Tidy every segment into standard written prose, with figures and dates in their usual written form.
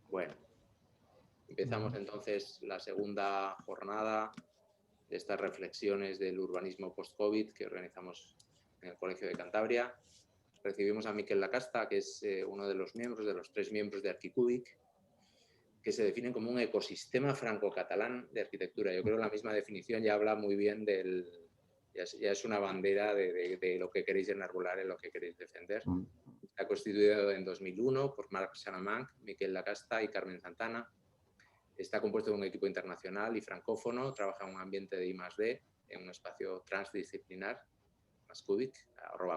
Bueno, empezamos entonces la segunda jornada de estas reflexiones del urbanismo post-COVID que organizamos en el Colegio de Cantabria. Recibimos a Miquel Lacasta, que es uno de los miembros, de los 3 miembros de Arquicubic, que se definen como un ecosistema franco-catalán de arquitectura. Yo creo que la misma definición ya habla muy bien ya es una bandera de lo que queréis enarbolar, en lo que queréis defender. Está constituido en 2001 por Marc Salamanc, Miquel Lacasta y Carmen Santana. Está compuesto de un equipo internacional y francófono, trabaja en un ambiente de I+D, en un espacio transdisciplinar, +Cubic,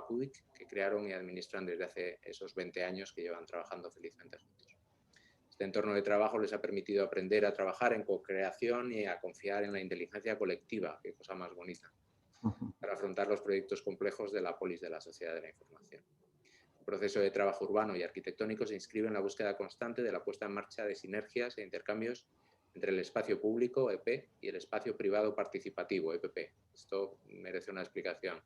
@Cubic, que crearon y administran desde hace esos 20 años que llevan trabajando felizmente juntos. Este entorno de trabajo les ha permitido aprender a trabajar en co-creación y a confiar en la inteligencia colectiva, qué cosa más bonita, para afrontar los proyectos complejos de la polis de la sociedad de la información. El proceso de trabajo urbano y arquitectónico se inscribe en la búsqueda constante de la puesta en marcha de sinergias e intercambios entre el espacio público, EP, y el espacio privado participativo, EPP. Esto merece una explicación,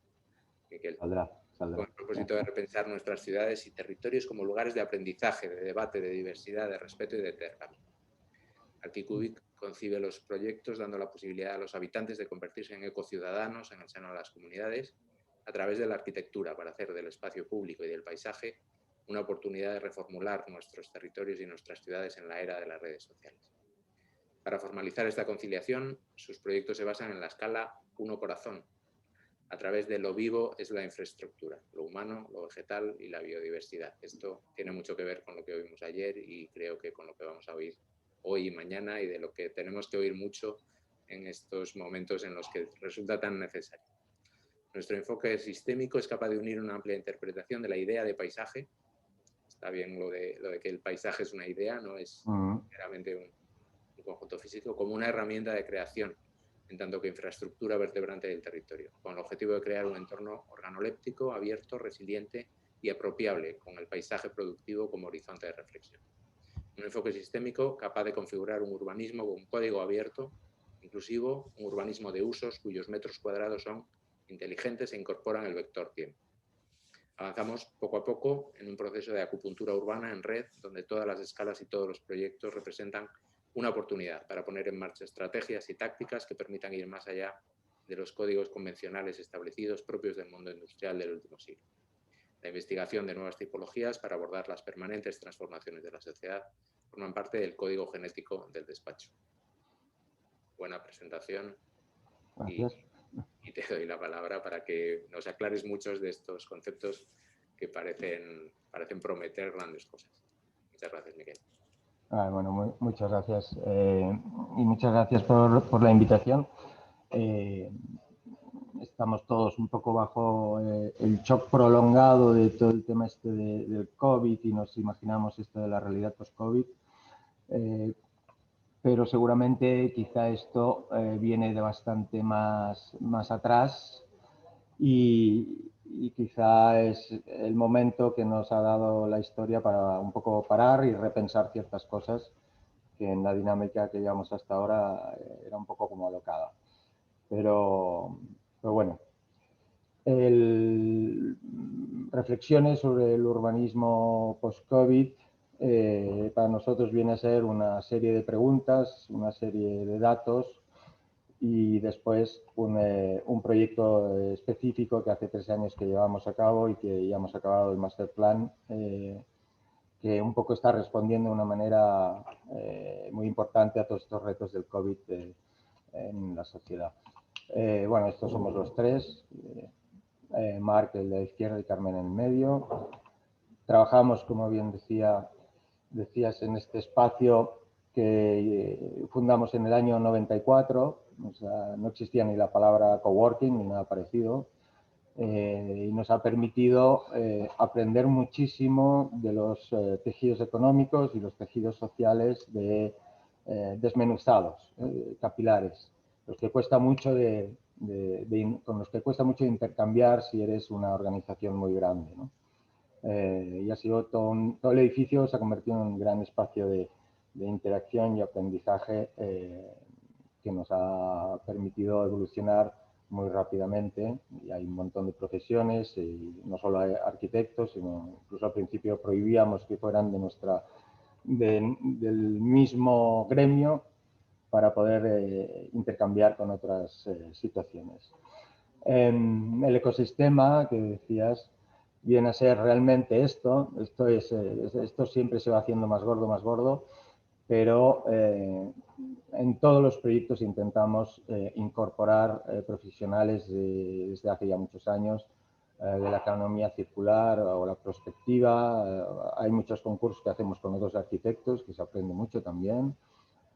Miquel. Saldrá. Con el propósito de repensar nuestras ciudades y territorios como lugares de aprendizaje, de debate, de diversidad, de respeto y de intercambio. Arquicubic concibe los proyectos dando la posibilidad a los habitantes de convertirse en ecociudadanos en el seno de las comunidades a través de la arquitectura para hacer del espacio público y del paisaje una oportunidad de reformular nuestros territorios y nuestras ciudades en la era de las redes sociales. Para formalizar esta conciliación, sus proyectos se basan en la escala 1 corazón. A través de lo vivo es la infraestructura, lo humano, lo vegetal y la biodiversidad. Esto tiene mucho que ver con lo que oímos ayer y creo que con lo que vamos a oír hoy y mañana y de lo que tenemos que oír mucho en estos momentos en los que resulta tan necesario. Nuestro enfoque sistémico es capaz de unir una amplia interpretación de la idea de paisaje. Está bien lo de que el paisaje es una idea, no es meramente un conjunto físico, como una herramienta de creación, en tanto que infraestructura vertebrante del territorio, con el objetivo de crear un entorno organoléptico, abierto, resiliente y apropiable, con el paisaje productivo como horizonte de reflexión. Un enfoque sistémico capaz de configurar un urbanismo con un código abierto, inclusivo, un urbanismo de usos cuyos metros cuadrados son inteligentes e incorporan el vector tiempo. Avanzamos poco a poco en un proceso de acupuntura urbana en red, donde todas las escalas y todos los proyectos representan una oportunidad para poner en marcha estrategias y tácticas que permitan ir más allá de los códigos convencionales establecidos propios del mundo industrial del último siglo. La investigación de nuevas tipologías para abordar las permanentes transformaciones de la sociedad forman parte del código genético del despacho. Buena presentación. Gracias. Y te doy la palabra para que nos aclares muchos de estos conceptos que parecen prometer grandes cosas. Muchas gracias, Miguel. Bueno, muchas gracias y muchas gracias por la invitación. Estamos todos un poco bajo el shock prolongado de todo el tema este del COVID y nos imaginamos esto de la realidad post-COVID. Pero seguramente quizá esto viene de bastante más atrás y quizá es el momento que nos ha dado la historia para un poco parar y repensar ciertas cosas que en la dinámica que llevamos hasta ahora era un poco como alocada. Pero bueno, reflexiones sobre el urbanismo post-COVID para nosotros viene a ser una serie de preguntas, una serie de datos y después un proyecto específico que hace 3 años que llevamos a cabo y que ya hemos acabado el master plan, que un poco está respondiendo de una manera muy importante a todos estos retos del COVID en la sociedad. Bueno, estos somos los 3. Marc, el de la izquierda, y Carmen en el medio. Trabajamos, como bien decías, en este espacio que fundamos en el año 94. O sea, no existía ni la palabra coworking ni nada parecido. Y nos ha permitido aprender muchísimo de los tejidos económicos y los tejidos sociales desmenuzados, capilares, los que cuesta mucho con los que cuesta mucho intercambiar si eres una organización muy grande, ¿no? Y ha sido todo el edificio se ha convertido en un gran espacio de interacción y aprendizaje que nos ha permitido evolucionar muy rápidamente. Y hay un montón de profesiones, y no solo arquitectos, sino incluso al principio prohibíamos que fueran de del mismo gremio para poder intercambiar con otras situaciones. El ecosistema que decías viene a ser realmente esto siempre se va haciendo más gordo, pero en todos los proyectos intentamos incorporar profesionales desde hace ya muchos años de la economía circular o la prospectiva. Hay muchos concursos que hacemos con otros arquitectos, que se aprende mucho también.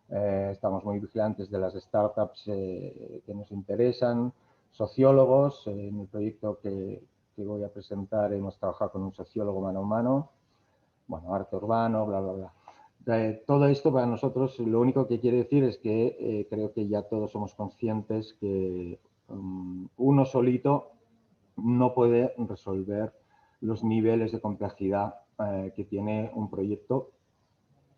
Estamos muy vigilantes de las startups que nos interesan, sociólogos. En el proyecto que voy a presentar hemos trabajado con un sociólogo mano a mano, bueno, arte urbano, bla, bla, bla. Todo esto para nosotros lo único que quiere decir es que creo que ya todos somos conscientes que uno solito no puede resolver los niveles de complejidad que tiene un proyecto,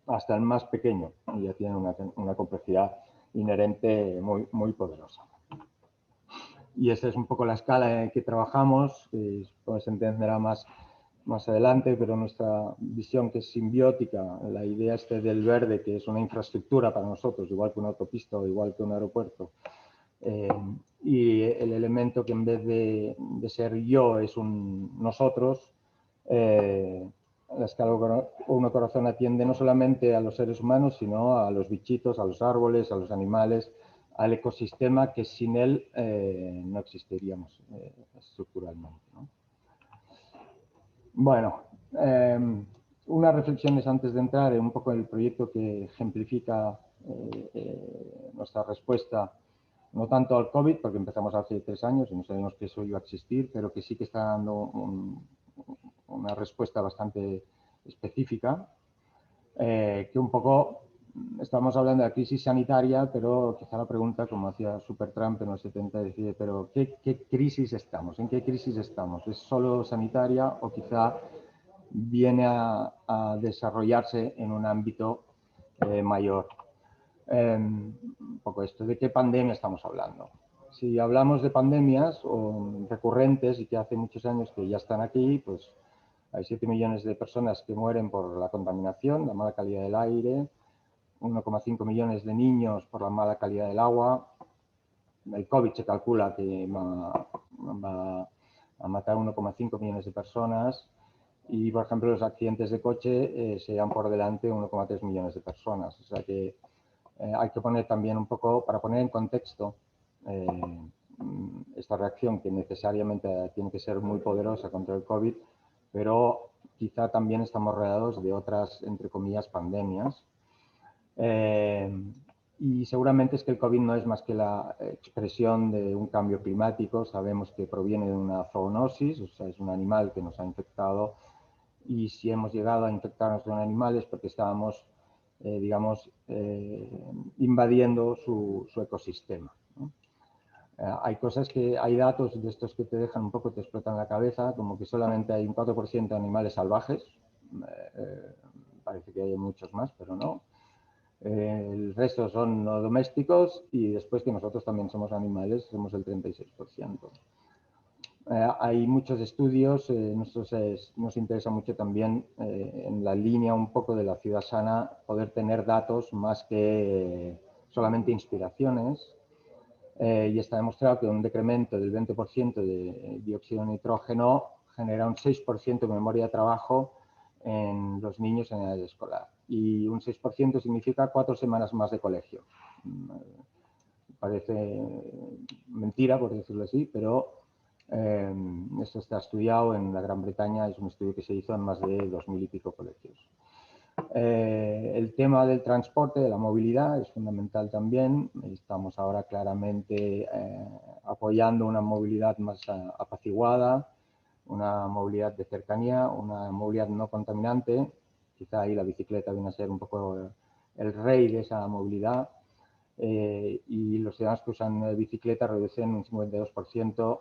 hasta el más pequeño, ya tiene una complejidad inherente muy poderosa. Y esa es un poco la escala en que trabajamos, que se entenderá más adelante, pero nuestra visión, que es simbiótica, la idea del verde, que es una infraestructura para nosotros, igual que una autopista o igual que un aeropuerto, y el elemento que en vez de ser yo es un nosotros, la escala 1 corazón atiende no solamente a los seres humanos, sino a los bichitos, a los árboles, a los animales, al ecosistema, que sin él no existiríamos estructuralmente, ¿no? Bueno, unas reflexiones antes de entrar en un poco en el proyecto que ejemplifica nuestra respuesta, no tanto al COVID, porque empezamos hace 3 años y no sabemos que eso iba a existir, pero que sí que está dando una respuesta bastante específica, que un poco estamos hablando de la crisis sanitaria, pero quizá la pregunta, como hacía Supertramp en los 70, decide, pero ¿qué crisis estamos? ¿En qué crisis estamos? ¿Es solo sanitaria o quizá viene a desarrollarse en un ámbito mayor? Un poco esto, ¿de qué pandemia estamos hablando? Si hablamos de pandemias o recurrentes y que hace muchos años que ya están aquí, pues hay 7 millones de personas que mueren por la contaminación, la mala calidad del aire, 1,5 millones de niños por la mala calidad del agua. El COVID se calcula que va a matar 1,5 millones de personas y, por ejemplo, los accidentes de coche se dan por delante 1,3 millones de personas. O sea que hay que poner también un poco, para poner en contexto esta reacción, que necesariamente tiene que ser muy poderosa contra el COVID, pero quizá también estamos rodeados de otras, entre comillas, pandemias. Y seguramente es que el COVID no es más que la expresión de un cambio climático. Sabemos que proviene de una zoonosis, o sea, es un animal que nos ha infectado, y si hemos llegado a infectarnos de un animal es porque estábamos, digamos, invadiendo su ecosistema, ¿no? Hay cosas hay datos de estos que te dejan un poco, te explotan la cabeza, como que solamente hay un 4% de animales salvajes. Parece que hay muchos más, pero no. El resto son no domésticos, y después que nosotros también somos animales, somos el 36%. Hay muchos estudios, nos interesa mucho también en la línea un poco de la ciudad sana, poder tener datos más que solamente inspiraciones. Y está demostrado que un decremento del 20% de dióxido de nitrógeno genera un 6% de memoria de trabajo en los niños en edad escolar. Y un 6% significa 4 semanas más de colegio. Parece mentira, por decirlo así, pero esto está estudiado en la Gran Bretaña, es un estudio que se hizo en más de 2000 y pico colegios. El tema del transporte, de la movilidad, es fundamental también. Estamos ahora claramente apoyando una movilidad más apaciguada, una movilidad de cercanía, una movilidad no contaminante. Quizá ahí la bicicleta viene a ser un poco el rey de esa movilidad. Y los ciudadanos que usan bicicleta reducen un 52%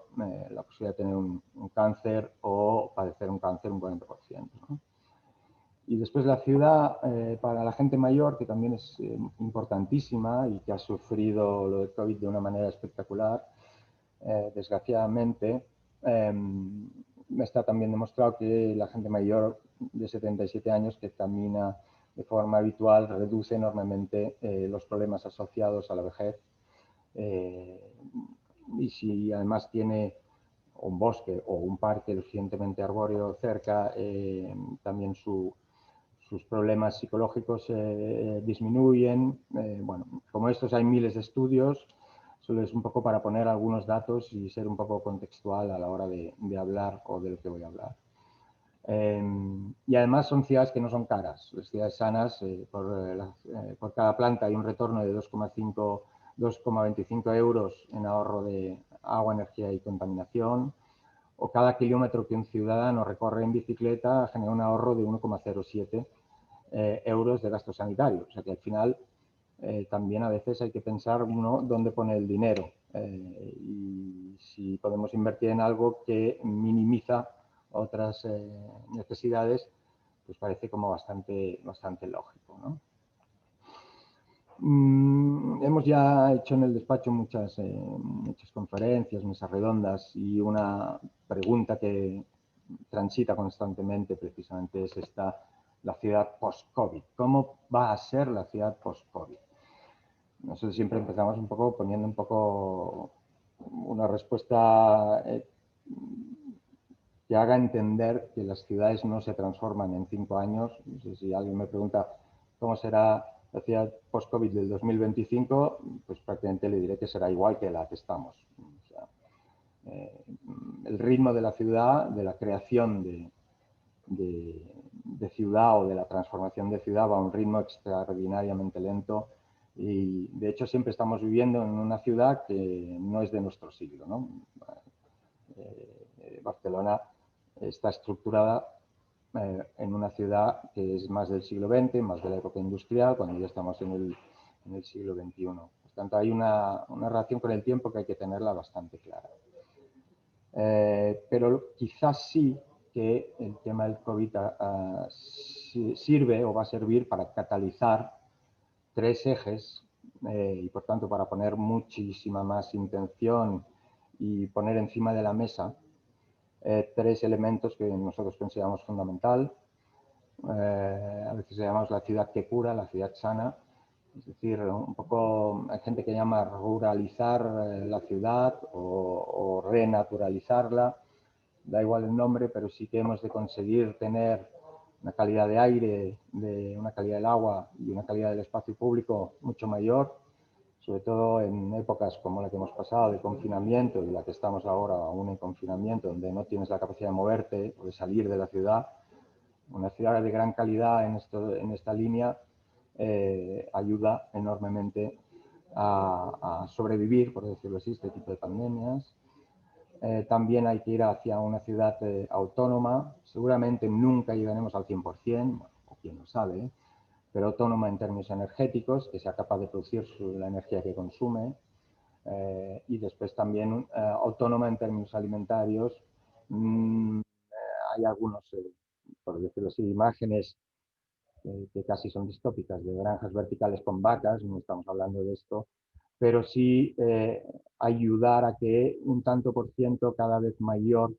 la posibilidad de tener un cáncer o padecer un cáncer un 40%, ¿no? Y después la ciudad, para la gente mayor, que también es importantísima y que ha sufrido lo de COVID de una manera espectacular, desgraciadamente, está también demostrado que la gente mayor de 77 años que camina de forma habitual reduce enormemente los problemas asociados a la vejez. Y si además tiene un bosque o un parque lo suficientemente arbóreo cerca, también sus problemas psicológicos disminuyen. Bueno, como estos hay miles de estudios, solo es un poco para poner algunos datos y ser un poco contextual a la hora de hablar o de lo que voy a hablar. Y además son ciudades que no son caras. Las ciudades sanas, por cada planta hay un retorno de 2,25 euros en ahorro de agua, energía y contaminación. O cada kilómetro que un ciudadano recorre en bicicleta genera un ahorro de 1,07 euros de gasto sanitario. O sea que al final también a veces hay que pensar uno dónde pone el dinero y si podemos invertir en algo que minimiza otras necesidades, pues parece como bastante lógico, ¿no? Hemos ya hecho en el despacho muchas conferencias, mesas redondas, y una pregunta que transita constantemente precisamente es la ciudad post-COVID. ¿Cómo va a ser la ciudad post-COVID? Nosotros siempre empezamos un poco poniendo un poco una respuesta que haga entender que las ciudades no se transforman en 5 años. No sé, si alguien me pregunta cómo será la ciudad post-COVID del 2025, pues prácticamente le diré que será igual que la que estamos. O sea, el ritmo de la ciudad, de la creación de ciudad o de la transformación de ciudad va a un ritmo extraordinariamente lento y de hecho siempre estamos viviendo en una ciudad que no es de nuestro siglo, ¿no? Barcelona está estructurada en una ciudad que es más del siglo XX, más de la época industrial, cuando ya estamos en el siglo XXI. Por tanto, hay una relación con el tiempo que hay que tenerla bastante clara. Pero quizás sí que el tema del COVID sirve o va a servir para catalizar 3 ejes y por tanto para poner muchísima más intención y poner encima de la mesa 3 elementos que nosotros consideramos fundamental. A veces llamamos la ciudad que cura, la ciudad sana. Es decir, un poco hay gente que llama ruralizar la ciudad o renaturalizarla. Da igual el nombre, pero sí que hemos de conseguir tener una calidad de aire, una calidad del agua y una calidad del espacio público mucho mayor, sobre todo en épocas como la que hemos pasado de confinamiento y la que estamos ahora aún en confinamiento, donde no tienes la capacidad de moverte o de salir de la ciudad. Una ciudad de gran calidad en esta línea ayuda enormemente a sobrevivir, por decirlo así, este tipo de pandemias. También hay que ir hacia una ciudad autónoma. Seguramente nunca llegaremos al 100%, bueno, o quién lo sabe, pero autónoma en términos energéticos, que sea capaz de producir la energía que consume. Y después también autónoma en términos alimentarios. Hay algunos, por decirlo así, imágenes que casi son distópicas de granjas verticales con vacas, no estamos hablando de esto, pero sí ayudar a que un tanto por ciento cada vez mayor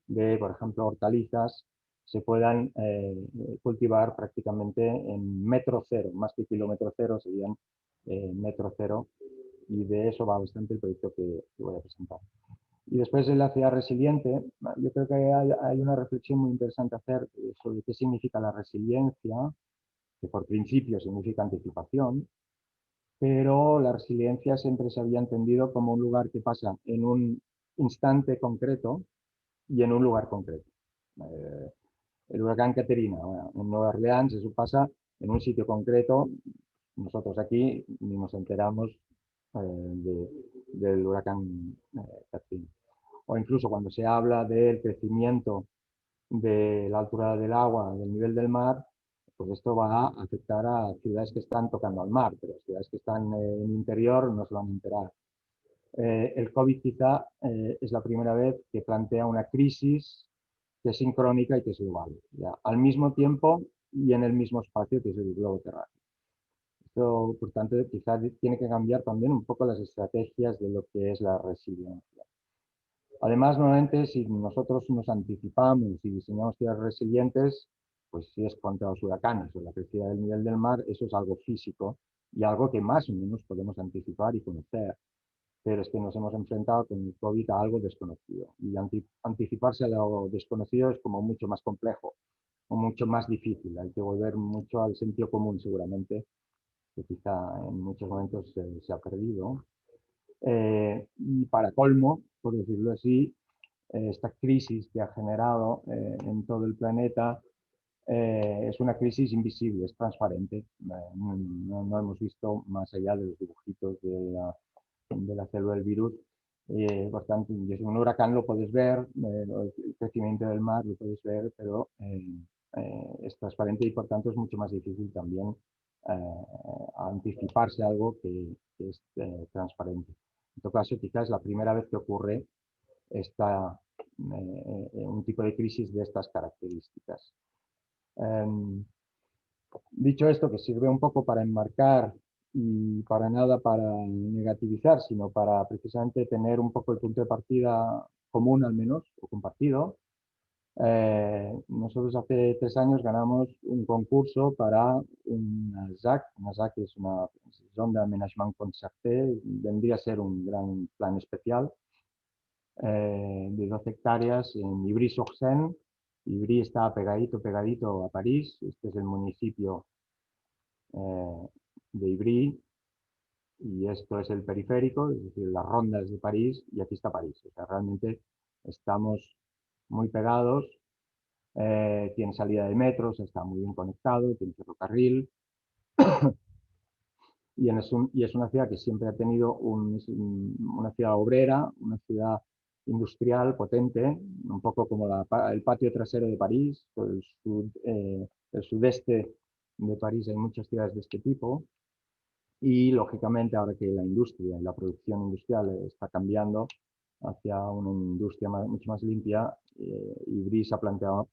de, por ejemplo, hortalizas se puedan cultivar prácticamente en metro cero, más que kilómetro cero, serían metro cero, y de eso va bastante el proyecto que voy a presentar. Y después de la ciudad resiliente, yo creo que hay una reflexión muy interesante a hacer sobre qué significa la resiliencia, que por principio significa anticipación, pero la resiliencia siempre se había entendido como un lugar que pasa en un instante concreto y en un lugar concreto. El huracán Caterina, bueno, en Nueva Orleans, eso pasa en un sitio concreto. Nosotros aquí ni nos enteramos del huracán Katrina. O incluso cuando se habla del crecimiento de la altura del agua, del nivel del mar, pues esto va a afectar a ciudades que están tocando al mar, pero ciudades que están en interior no se van a enterar. El COVID quizá es la primera vez que plantea una crisis que es sincrónica y que es global, ya, al mismo tiempo y en el mismo espacio que es el globo terráqueo. Esto, por tanto, quizás tiene que cambiar también un poco las estrategias de lo que es la resiliencia. Además, nuevamente, si nosotros nos anticipamos y diseñamos ciudades resilientes, Pues si es contra los huracanes o la crecida del nivel del mar, eso es algo físico y algo que más o menos podemos anticipar y conocer. Pero es que nos hemos enfrentado con el COVID a algo desconocido. Y anticiparse a lo desconocido es como mucho más complejo o mucho más difícil. Hay que volver mucho al sentido común seguramente, que quizá en muchos momentos se ha perdido. Y para colmo, por decirlo así, esta crisis que ha generado en todo el planeta es una crisis invisible, es transparente. No hemos visto más allá de los dibujitos de la célula del virus. Por tanto, desde un huracán lo puedes ver, el crecimiento del mar lo puedes ver, pero es transparente y por tanto es mucho más difícil también anticiparse a algo que es transparente. En todo caso, quizás es la primera vez que ocurre un tipo de crisis de estas características. Dicho esto, que sirve un poco para enmarcar y para nada para negativizar, sino para precisamente tener un poco el punto de partida común al menos, o compartido. Nosotros hace 3 años ganamos un concurso para una ZAC. Una ZAC es una Zone d'Aménagement Concerté, vendría a ser un gran plan especial de 12 hectáreas en Ivry-sur-Seine. Ivry está pegadito a París. Este es el municipio de Ivry y esto es el periférico, es decir, las rondas de París, y aquí está París. O sea, realmente estamos muy pegados, tiene salida de metros, está muy bien conectado, tiene ferrocarril y es una ciudad que siempre ha tenido una ciudad obrera, una ciudad industrial potente, un poco como el patio trasero de París, el sudeste de París hay muchas ciudades de este tipo. Y, lógicamente, ahora que la industria y la producción industrial está cambiando hacia una industria mucho más limpia, Ivry se ha planteado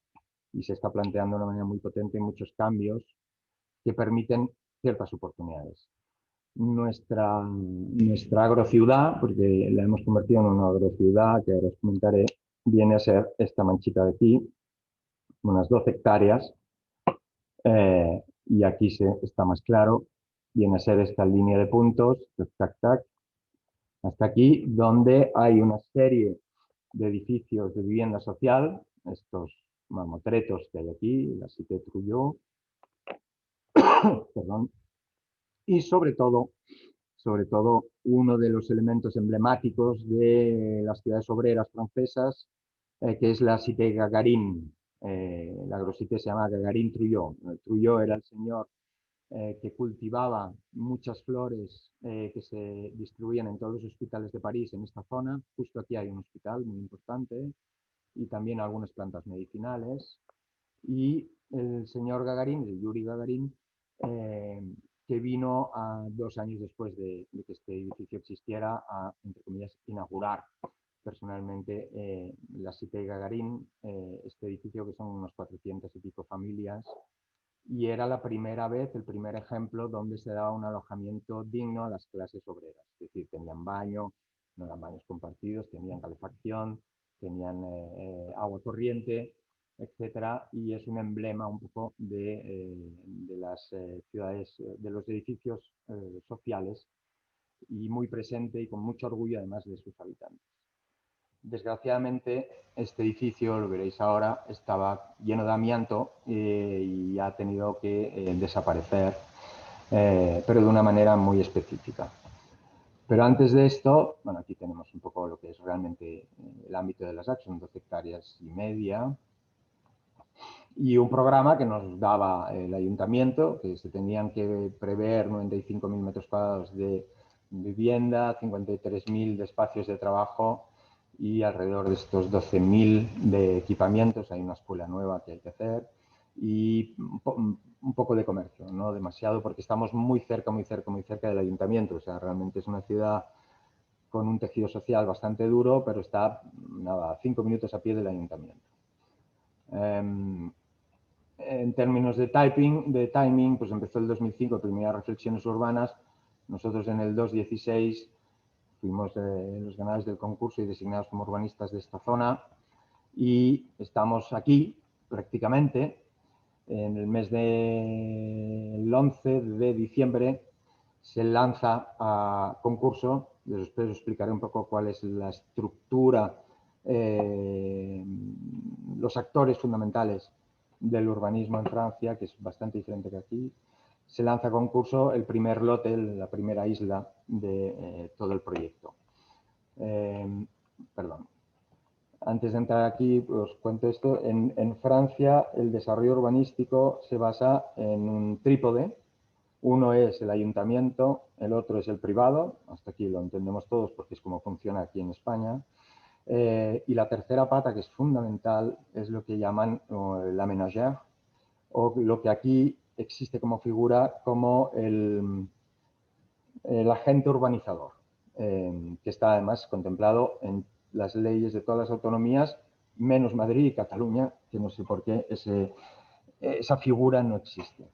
y se está planteando de una manera muy potente muchos cambios que permiten ciertas oportunidades. Nuestra agrociudad, porque la hemos convertido en una agrociudad, que ahora os comentaré, viene a ser esta manchita de aquí, unas 12 hectáreas, y aquí está más claro, viene a ser esta línea de puntos, tac, tac, hasta aquí, donde hay una serie de edificios de vivienda social, estos mamotretos que hay aquí, la Cité Trujillo, perdón, y sobre todo, uno de los elementos emblemáticos de las ciudades obreras francesas, que es la Cité Gagarin. La agrocité se llama Gagarin Trujillo. Trujillo era el señor que cultivaba muchas flores que se distribuían en todos los hospitales de París en esta zona. Justo aquí hay un hospital muy importante y también algunas plantas medicinales. Y el señor Gagarin, el Yuri Gagarin, que vino 2 años después de que este edificio existiera a, entre comillas, inaugurar personalmente la Cité Gagarin, este edificio que son unos 400 y pico familias, y era la primera vez, el primer ejemplo donde se daba un alojamiento digno a las clases obreras. Es decir, tenían baño, no eran baños compartidos, tenían calefacción, tenían agua corriente, etcétera, y es un emblema un poco de las ciudades, de los edificios sociales, y muy presente y con mucho orgullo además de sus habitantes. Desgraciadamente, este edificio, lo veréis ahora, estaba lleno de amianto y ha tenido que desaparecer, pero de una manera muy específica. Pero antes de esto, bueno, aquí tenemos un poco lo que es realmente el ámbito de las ZAC, son 12 hectáreas y media, y un programa que nos daba el ayuntamiento, que se tenían que prever 95.000 metros cuadrados de vivienda, 53.000 de espacios de trabajo y alrededor de estos 12.000 de equipamientos. Hay una escuela nueva que hay que hacer y un poco de comercio, no demasiado, porque estamos muy cerca del ayuntamiento. O sea, realmente es una ciudad con un tejido social bastante duro, pero está, nada, 5 minutos a pie del ayuntamiento. En términos de timing, pues empezó el 2005, primeras reflexiones urbanas. Nosotros en el 2016 fuimos los ganadores del concurso y designados como urbanistas de esta zona, y estamos aquí prácticamente. en el mes del 11 de diciembre se lanza a concurso. Después os explicaré un poco cuál es la estructura, los actores fundamentales del urbanismo en Francia, que es bastante diferente que aquí. Se lanza a concurso el primer lote, la primera isla de todo el proyecto. Perdón. Antes de entrar aquí, os cuento esto. En Francia, el desarrollo urbanístico se basa en un trípode. Uno es el ayuntamiento, el otro es el privado. Hasta aquí lo entendemos todos porque es como funciona aquí en España. Y la tercera pata, que es fundamental, es lo que llaman la ménagère, o lo que aquí existe como figura como el agente urbanizador, que está además contemplado en las leyes de todas las autonomías, menos Madrid y Cataluña, que no sé por qué esa figura no existe.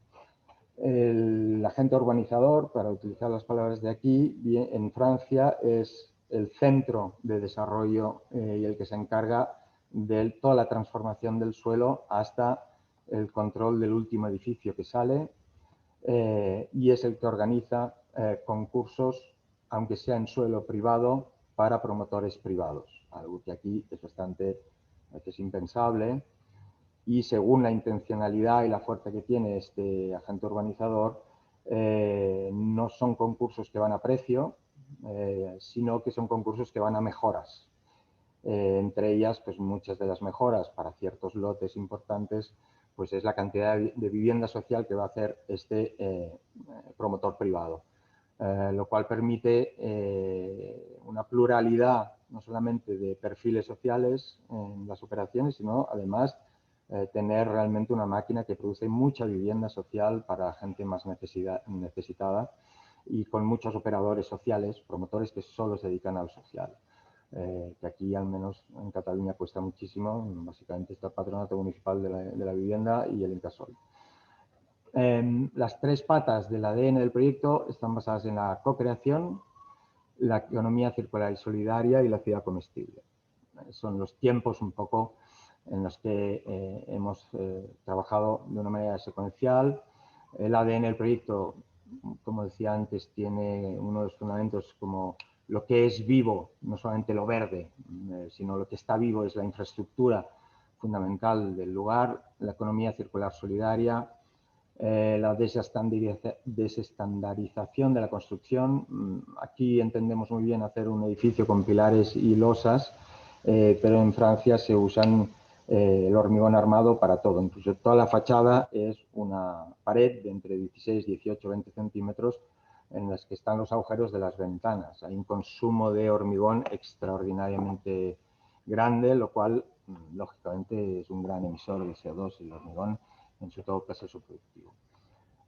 El agente urbanizador, para utilizar las palabras de aquí, en Francia es el centro de desarrollo y el que se encarga de toda la transformación del suelo hasta el control del último edificio que sale, y es el que organiza concursos, aunque sea en suelo privado, para promotores privados, algo que aquí es bastante, a veces impensable. Y según la intencionalidad y la fuerza que tiene este agente urbanizador, no son concursos que van a precio, sino que son concursos que van a mejoras. Entre ellas, pues muchas de las mejoras para ciertos lotes importantes, pues es la cantidad de vivienda social que va a hacer este promotor privado, lo cual permite una pluralidad no solamente de perfiles sociales en las operaciones, sino además tener realmente una máquina que produce mucha vivienda social para gente más necesitada y con muchos operadores sociales, promotores que solo se dedican al social. Que aquí, al menos en Cataluña, cuesta muchísimo. Básicamente está el Patronato Municipal de la Vivienda y el Incasòl. Las tres patas del ADN del proyecto están basadas en la co-creación, la economía circular y solidaria y la ciudad comestible. Son los tiempos un poco en los que hemos trabajado de una manera secuencial. El ADN del proyecto, como decía antes, tiene uno de los fundamentos como lo que es vivo, no solamente lo verde, sino lo que está vivo es la infraestructura fundamental del lugar, la economía circular solidaria, la desestandarización de la construcción. Aquí entendemos muy bien hacer un edificio con pilares y losas, pero en Francia se usan el hormigón armado para todo. Incluso toda la fachada es una pared de entre 16, 18, 20 centímetros en las que están los agujeros de las ventanas. Hay un consumo de hormigón extraordinariamente grande, lo cual, lógicamente, es un gran emisor de CO2, el hormigón, en su todo proceso productivo.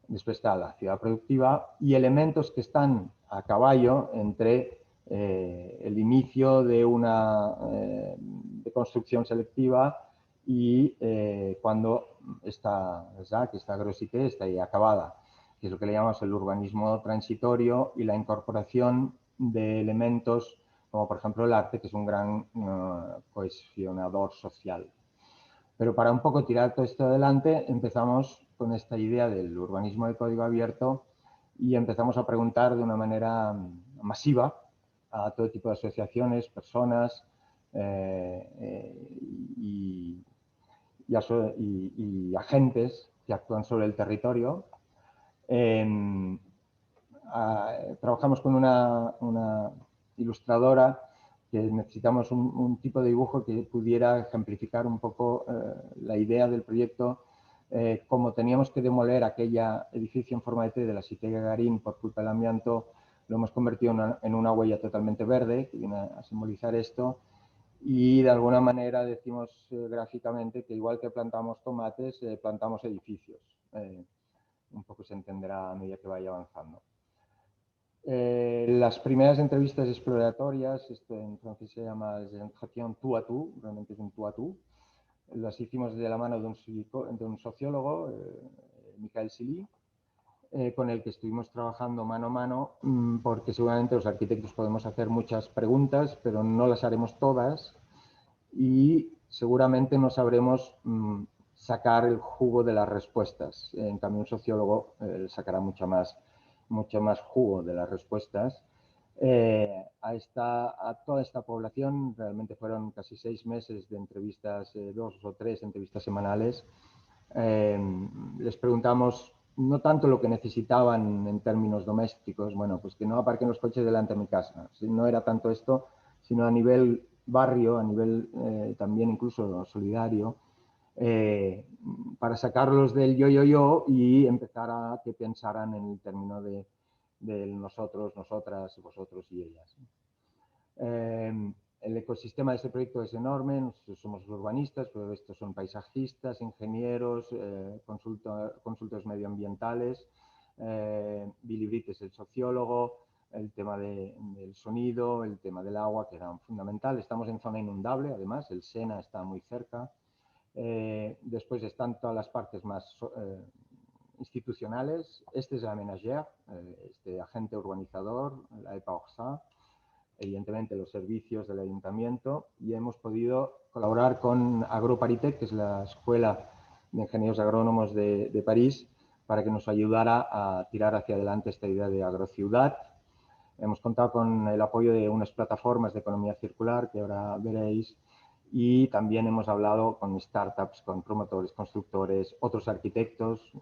Después está la ciudad productiva y elementos que están a caballo entre el inicio de una de construcción selectiva y cuando esta grosité está ahí acabada, que es lo que le llamamos el urbanismo transitorio y la incorporación de elementos como por ejemplo el arte, que es un gran cohesionador social. Pero para un poco tirar todo esto adelante, empezamos con esta idea del urbanismo de código abierto y empezamos a preguntar de una manera masiva a todo tipo de asociaciones, personas y agentes que actúan sobre el territorio. Trabajamos con una ilustradora que necesitamos un tipo de dibujo que pudiera ejemplificar un poco la idea del proyecto. Como teníamos que demoler aquella edificio en forma de T de la Cité Gagarin por culpa del amianto, lo hemos convertido en una huella totalmente verde, que viene a simbolizar esto. Y de alguna manera decimos gráficamente que igual que plantamos tomates, plantamos edificios. Un poco se entenderá a medida que vaya avanzando. Las primeras entrevistas exploratorias, esto en francés se llama entretien tú a tú, realmente es un tú a tú, las hicimos de la mano de un sociólogo, Michael Silly, con el que estuvimos trabajando mano a mano, porque seguramente los arquitectos podemos hacer muchas preguntas, pero no las haremos todas y seguramente no sabremos sacar el jugo de las respuestas. En cambio, un sociólogo sacará mucho más jugo de las respuestas. A toda esta población realmente fueron casi 6 meses de entrevistas, 2 o 3 entrevistas semanales. Les preguntamos no tanto lo que necesitaban en términos domésticos, bueno, pues que no aparquen los coches delante de mi casa, no era tanto esto, sino a nivel barrio, a nivel también incluso solidario, para sacarlos del yo y empezar a que pensaran en el término de nosotros, nosotras, vosotros y ellas. El ecosistema de este proyecto es enorme, nosotros somos urbanistas, pero estos son paisajistas, ingenieros, consultores medioambientales, Billy Britt es el sociólogo, el tema del sonido, el tema del agua, que era fundamental. Estamos en zona inundable, además, el Sena está muy cerca. Después están todas las partes más institucionales. Este es la Ménagère, este agente urbanizador, la EPA-ORSA, evidentemente los servicios del ayuntamiento, y hemos podido colaborar con AgroParisTech, que es la Escuela de Ingenieros Agrónomos de París, para que nos ayudara a tirar hacia adelante esta idea de agrociudad. Hemos contado con el apoyo de unas plataformas de economía circular, que ahora veréis, y también hemos hablado con startups, con promotores, constructores, otros arquitectos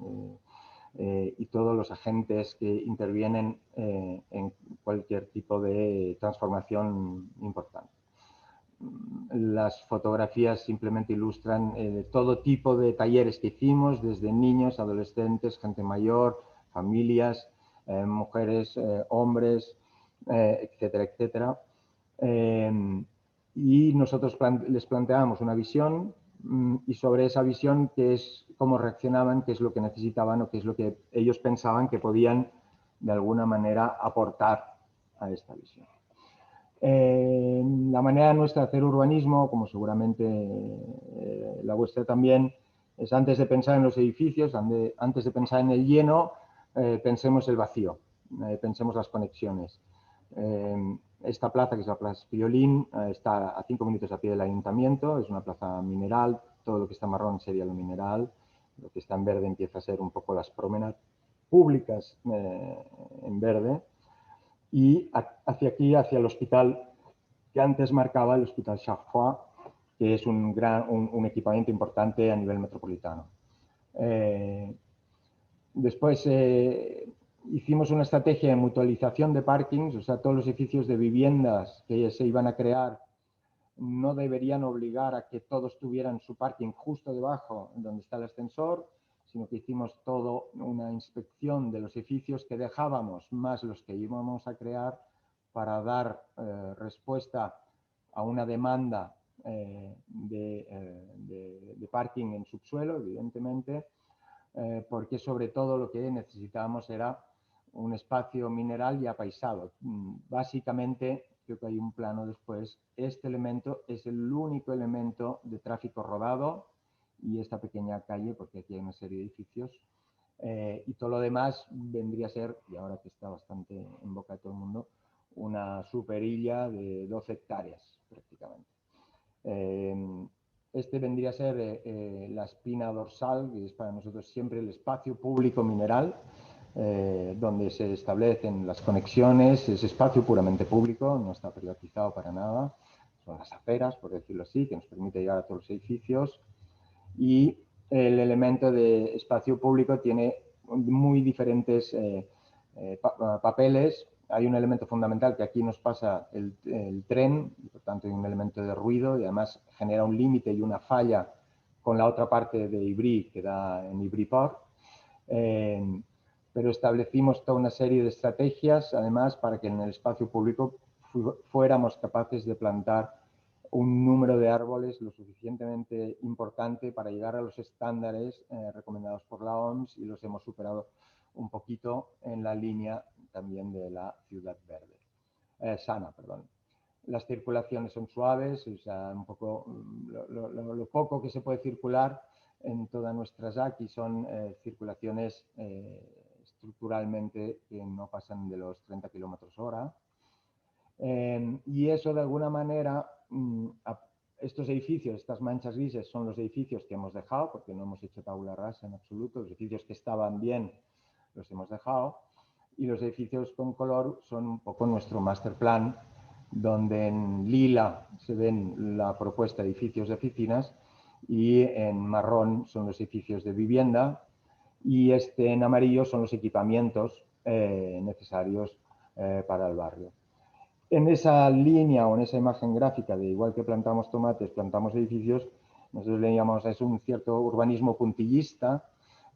y todos los agentes que intervienen en cualquier tipo de transformación importante. Las fotografías simplemente ilustran todo tipo de talleres que hicimos, desde niños, adolescentes, gente mayor, familias, mujeres, hombres, etcétera, etcétera. Y nosotros les planteábamos una visión y sobre esa visión qué es cómo reaccionaban, qué es lo que necesitaban o qué es lo que ellos pensaban que podían de alguna manera aportar a esta visión. La manera nuestra de hacer urbanismo, como seguramente la vuestra también, es antes de pensar en los edificios, antes de pensar en el lleno, pensemos el vacío, pensemos las conexiones. Esta plaza, que es la Plaza Espiolín, está a 5 minutos a pie del ayuntamiento, es una plaza mineral, todo lo que está marrón sería lo mineral, lo que está en verde empieza a ser un poco las promenadas públicas en verde, y hacia aquí, hacia el hospital que antes marcaba, el Hospital Charleroi, que es un equipamiento importante a nivel metropolitano. Después hicimos una estrategia de mutualización de parkings, o sea, todos los edificios de viviendas que se iban a crear no deberían obligar a que todos tuvieran su parking justo debajo donde está el ascensor, sino que hicimos toda una inspección de los edificios que dejábamos, más los que íbamos a crear, para dar respuesta a una demanda de parking en subsuelo, evidentemente, porque sobre todo lo que necesitábamos era un espacio mineral y apaisado. Básicamente, creo que hay un plano después, este elemento es el único elemento de tráfico rodado y esta pequeña calle, porque aquí hay una serie de edificios, y todo lo demás vendría a ser, y ahora que está bastante en boca de todo el mundo, una superilla de 12 hectáreas prácticamente. Este vendría a ser la espina dorsal, que es para nosotros siempre el espacio público mineral, donde se establecen las conexiones. Es espacio puramente público, no está privatizado para nada. Son las aceras, por decirlo así, que nos permite llegar a todos los edificios. Y el elemento de espacio público tiene muy diferentes papeles. Hay un elemento fundamental que aquí nos pasa el tren, y por tanto hay un elemento de ruido y además genera un límite y una falla con la otra parte de Ivry, que da en Ivry-Port. Pero establecimos toda una serie de estrategias, además, para que en el espacio público fuéramos capaces de plantar un número de árboles lo suficientemente importante para llegar a los estándares recomendados por la OMS, y los hemos superado un poquito en la línea también de la ciudad verde, sana, perdón. Las circulaciones son suaves, o sea, un poco lo poco que se puede circular en toda nuestra ZAC son circulaciones estructuralmente que no pasan de los 30 km/h. Y eso de alguna manera Estos edificios, estas manchas grises, son los edificios que hemos dejado, porque no hemos hecho tabula rasa en absoluto. Los edificios que estaban bien los hemos dejado. Y los edificios con color son un poco nuestro master plan, donde en lila se ven la propuesta de edificios de oficinas y en marrón son los edificios de vivienda y en amarillo son los equipamientos necesarios para el barrio. En esa línea o en esa imagen gráfica de igual que plantamos tomates, plantamos edificios, nosotros le llamamos, es un cierto urbanismo puntillista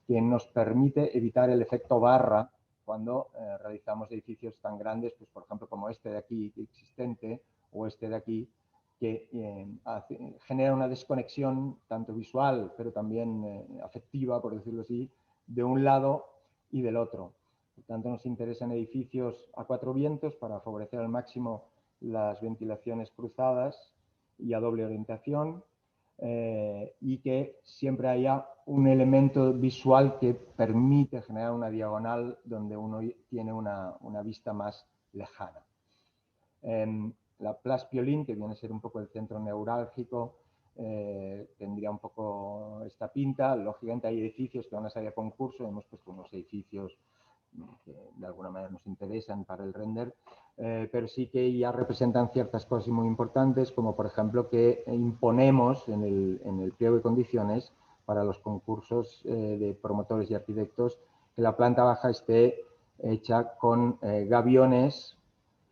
que nos permite evitar el efecto barra cuando realizamos edificios tan grandes, pues por ejemplo como este de aquí existente o este de aquí, que genera una desconexión tanto visual pero también afectiva, por decirlo así, de un lado y del otro. Por tanto, nos interesan edificios a 4 vientos para favorecer al máximo las ventilaciones cruzadas y a doble orientación, y que siempre haya un elemento visual que permite generar una diagonal donde uno tiene una vista más lejana. La Place Piolín, que viene a ser un poco el centro neurálgico, tendría un poco esta pinta. Lógicamente hay edificios que van a salir a concurso, hemos puesto unos edificios que de alguna manera nos interesan para el render, pero sí que ya representan ciertas cosas muy importantes, como por ejemplo que imponemos en el pliego de condiciones para los concursos de promotores y arquitectos que la planta baja esté hecha con gaviones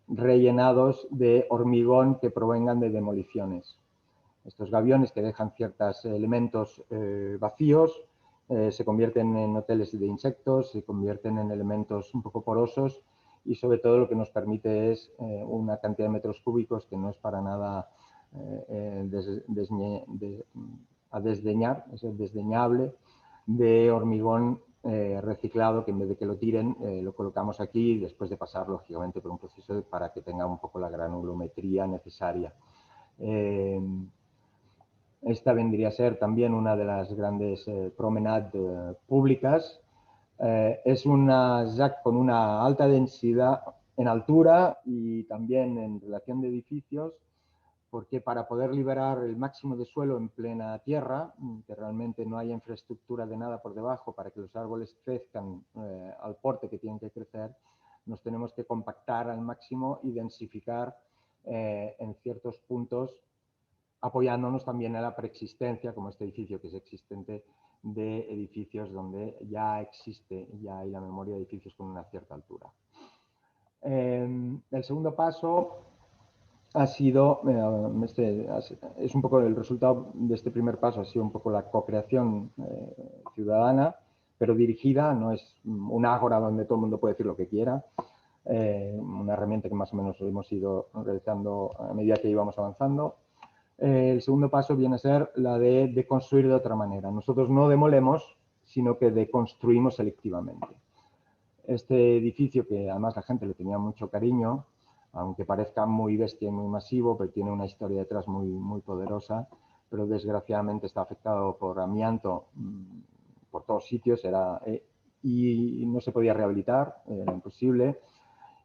rellenados de hormigón que provengan de demoliciones. Estos gaviones que dejan ciertos elementos vacíos se convierten en hoteles de insectos, se convierten en elementos un poco porosos y sobre todo lo que nos permite es una cantidad de metros cúbicos que no es para nada a desdeñar, es desdeñable, de hormigón reciclado, que en vez de que lo tiren, lo colocamos aquí después de pasar, lógicamente, por un proceso para que tenga un poco la granulometría necesaria. Esta vendría a ser también una de las grandes promenades públicas. Es una ZAC con una alta densidad en altura y también en relación de edificios, porque para poder liberar el máximo de suelo en plena tierra, que realmente no haya infraestructura de nada por debajo para que los árboles crezcan al porte que tienen que crecer, nos tenemos que compactar al máximo y densificar en ciertos puntos, apoyándonos también en la preexistencia, como este edificio que es existente, de edificios donde ya existe, ya hay la memoria de edificios con una cierta altura. El segundo paso ha sido, es un poco el resultado de este primer paso, ha sido un poco la co-creación ciudadana, pero dirigida, no es un ágora donde todo el mundo puede decir lo que quiera, una herramienta que más o menos hemos ido realizando a medida que íbamos avanzando. El segundo paso viene a ser la de construir de otra manera. Nosotros no demolemos, sino que deconstruimos selectivamente. Este edificio, que además la gente le tenía mucho cariño, aunque parezca muy bestia y muy masivo, pero tiene una historia detrás muy poderosa, pero desgraciadamente está afectado por amianto por todos sitios y no se podía rehabilitar, era imposible.